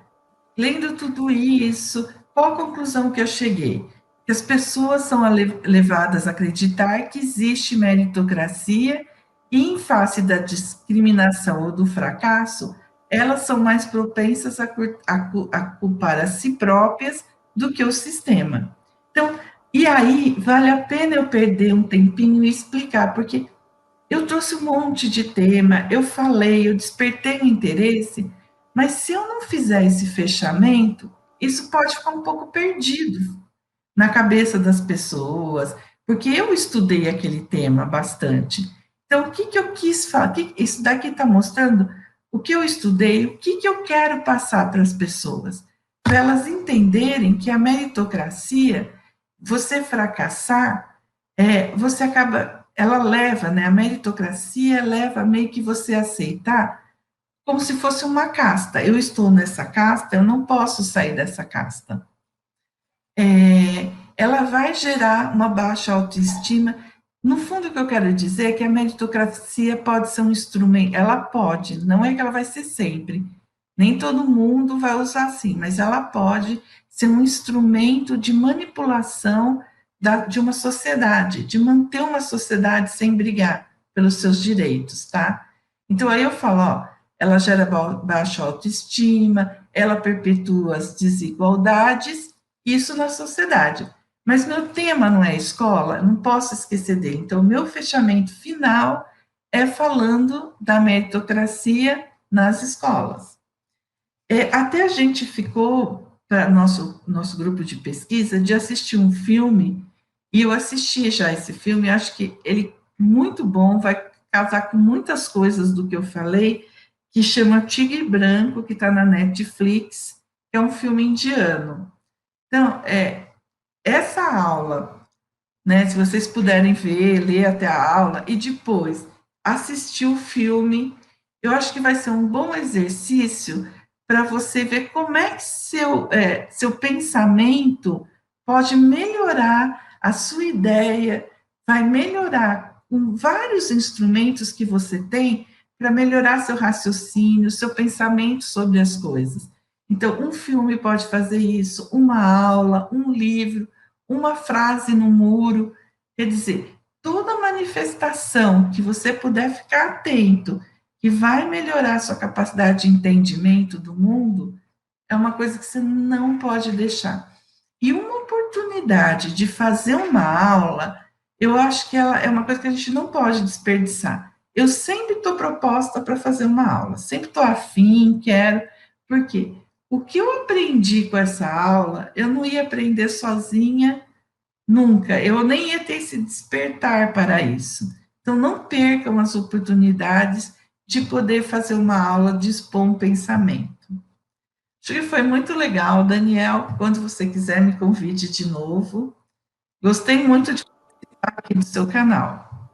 lendo tudo isso, qual a conclusão que eu cheguei? Que as pessoas são levadas a acreditar que existe meritocracia e, em face da discriminação ou do fracasso, elas são mais propensas a culpar a si próprias do que o sistema. Então, e aí, vale a pena eu perder um tempinho e explicar, porque eu trouxe um monte de tema, eu falei, eu despertei o interesse, mas se eu não fizer esse fechamento, isso pode ficar um pouco perdido na cabeça das pessoas, porque eu estudei aquele tema bastante. Então, o que, que eu quis falar? Isso daqui está mostrando o que eu estudei, o que, que eu quero passar para as pessoas, para elas entenderem que a meritocracia, você fracassar, você acaba, ela leva, né? A meritocracia leva meio que você a aceitar como se fosse uma casta. Eu estou nessa casta, eu não posso sair dessa casta. Ela vai gerar uma baixa autoestima. No fundo, o que eu quero dizer é que a meritocracia pode ser um instrumento, ela pode, não é que ela vai ser sempre, nem todo mundo vai usar assim, mas ela pode ser um instrumento de manipulação de uma sociedade, de manter uma sociedade sem brigar pelos seus direitos, tá? Então, aí eu falo, ó, ela gera baixa autoestima, ela perpetua as desigualdades, isso na sociedade. Mas meu tema não é escola, não posso esquecer dele. Então, o meu fechamento final é falando da meritocracia nas escolas. Até a gente ficou, para nosso grupo de pesquisa, de assistir um filme, e eu assisti já esse filme, acho que ele é muito bom, vai casar com muitas coisas do que eu falei, que chama Tigre Branco, que está na Netflix, que é um filme indiano. Então, essa aula, né, se vocês puderem ver, ler até a aula, e depois assistir o filme, eu acho que vai ser um bom exercício para você ver como é que seu pensamento pode melhorar a sua ideia, vai melhorar com vários instrumentos que você tem para melhorar seu raciocínio, seu pensamento sobre as coisas. Então, um filme pode fazer isso, uma aula, um livro, uma frase no muro, quer dizer, toda manifestação que você puder ficar atento, que vai melhorar a sua capacidade de entendimento do mundo, é uma coisa que você não pode deixar. E uma oportunidade de fazer uma aula, eu acho que ela é uma coisa que a gente não pode desperdiçar. Eu sempre estou proposta para fazer uma aula, sempre estou afim, quero, porque o que eu aprendi com essa aula, eu não ia aprender sozinha nunca, eu nem ia ter esse despertar para isso. Então, não percam as oportunidades de poder fazer uma aula, de expor um pensamento. Acho que foi muito legal, Daniel. Quando você quiser, me convide de novo. Gostei muito de participar aqui do seu canal.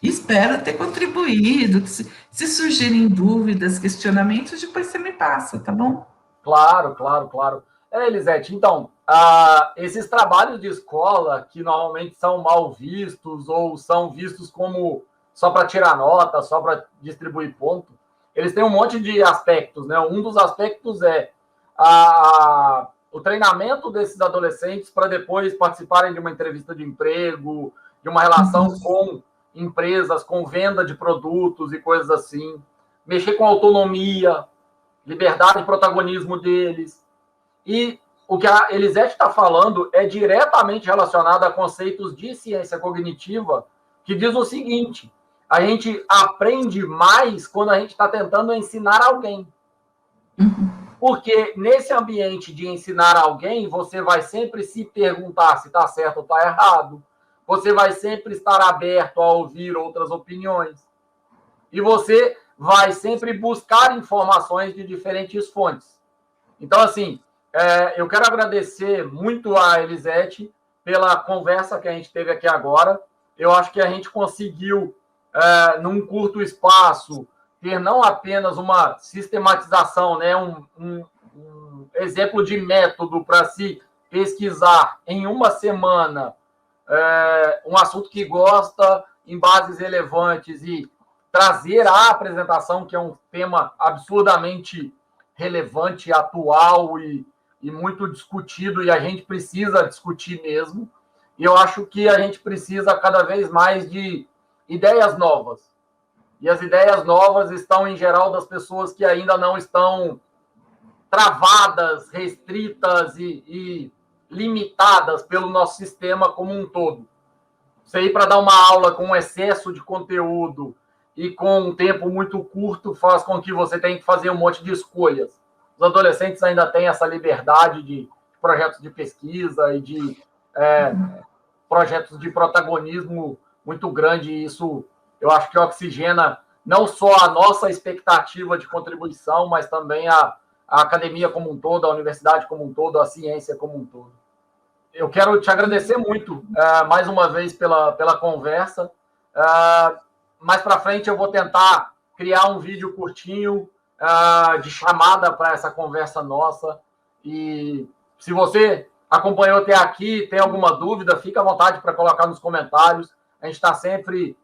Espero ter contribuído. Se surgirem dúvidas, questionamentos, depois você me passa, tá bom? Claro, claro, claro. Elisete, então, esses trabalhos de escola que normalmente são mal vistos ou são vistos como só para tirar nota, só para distribuir ponto, eles têm um monte de aspectos, né? Um dos aspectos é o treinamento desses adolescentes para depois participarem de uma entrevista de emprego, de uma relação com empresas, com venda de produtos e coisas assim, mexer com autonomia, liberdade e protagonismo deles. E o que a Elisete está falando é diretamente relacionado a conceitos de ciência cognitiva, que diz o seguinte: a gente aprende mais quando a gente está tentando ensinar alguém. Porque nesse ambiente de ensinar alguém, você vai sempre se perguntar se está certo ou está errado. você vai sempre estar aberto a ouvir outras opiniões. E você vai sempre buscar informações de diferentes fontes. Então, assim, eu quero agradecer muito a Elisete pela conversa que a gente teve aqui agora. Eu acho que a gente conseguiu, num curto espaço, ter não apenas uma sistematização, né, um exemplo de método para se pesquisar em uma semana um assunto que gosta, em bases relevantes, e trazer a apresentação, que é um tema absurdamente relevante, atual e muito discutido, e a gente precisa discutir mesmo. E eu acho que a gente precisa cada vez mais de ideias novas. E as ideias novas estão, em geral, das pessoas que ainda não estão travadas, restritas e limitadas pelo nosso sistema como um todo. Você ir para dar uma aula com excesso de conteúdo e com um tempo muito curto faz com que você tenha que fazer um monte de escolhas. Os adolescentes ainda têm essa liberdade de projetos de pesquisa e de projetos de protagonismo muito grande, e isso eu acho que oxigena não só a nossa expectativa de contribuição, mas também a academia como um todo, a universidade como um todo, a ciência como um todo. Eu quero te agradecer muito, mais uma vez, pela conversa. Mais para frente eu vou tentar criar um vídeo curtinho de chamada para essa conversa nossa. E se você acompanhou até aqui, tem alguma dúvida, fica à vontade para colocar nos comentários. A gente está sempre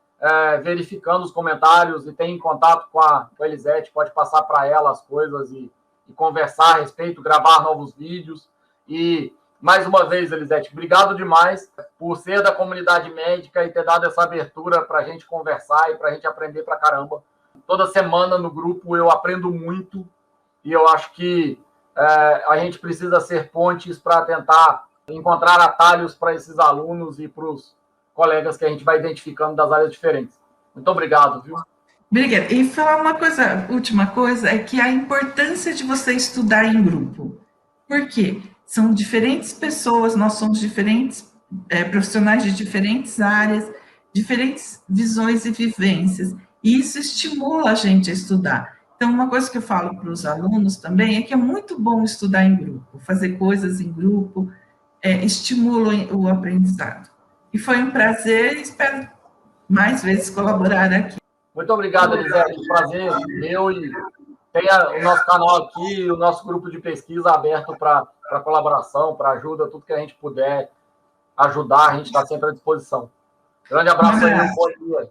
verificando os comentários e tem contato com a Elisete, pode passar para ela as coisas e conversar a respeito, gravar novos vídeos. E, mais uma vez, Elisete, obrigado demais por ser da comunidade médica e ter dado essa abertura para a gente conversar e para a gente aprender pra caramba. Toda semana no grupo eu aprendo muito e eu acho que a gente precisa ser pontes para tentar encontrar atalhos para esses alunos e para os colegas que a gente vai identificando das áreas diferentes. Muito obrigado, viu? Obrigada. E falar uma coisa, última coisa, é que a importância de você estudar em grupo. Por quê? São diferentes pessoas, nós somos diferentes profissionais de diferentes áreas, diferentes visões e vivências, e isso estimula a gente a estudar. Então, uma coisa que eu falo para os alunos também é que é muito bom estudar em grupo, fazer coisas em grupo, estimula o aprendizado. E foi um prazer, espero mais vezes colaborar aqui. Muito obrigado, Elisete. Um prazer meu, e tenha o nosso canal aqui, o nosso grupo de pesquisa aberto para colaboração, para ajuda, tudo que a gente puder ajudar, a gente está sempre à disposição. Grande abraço aí, bom dia.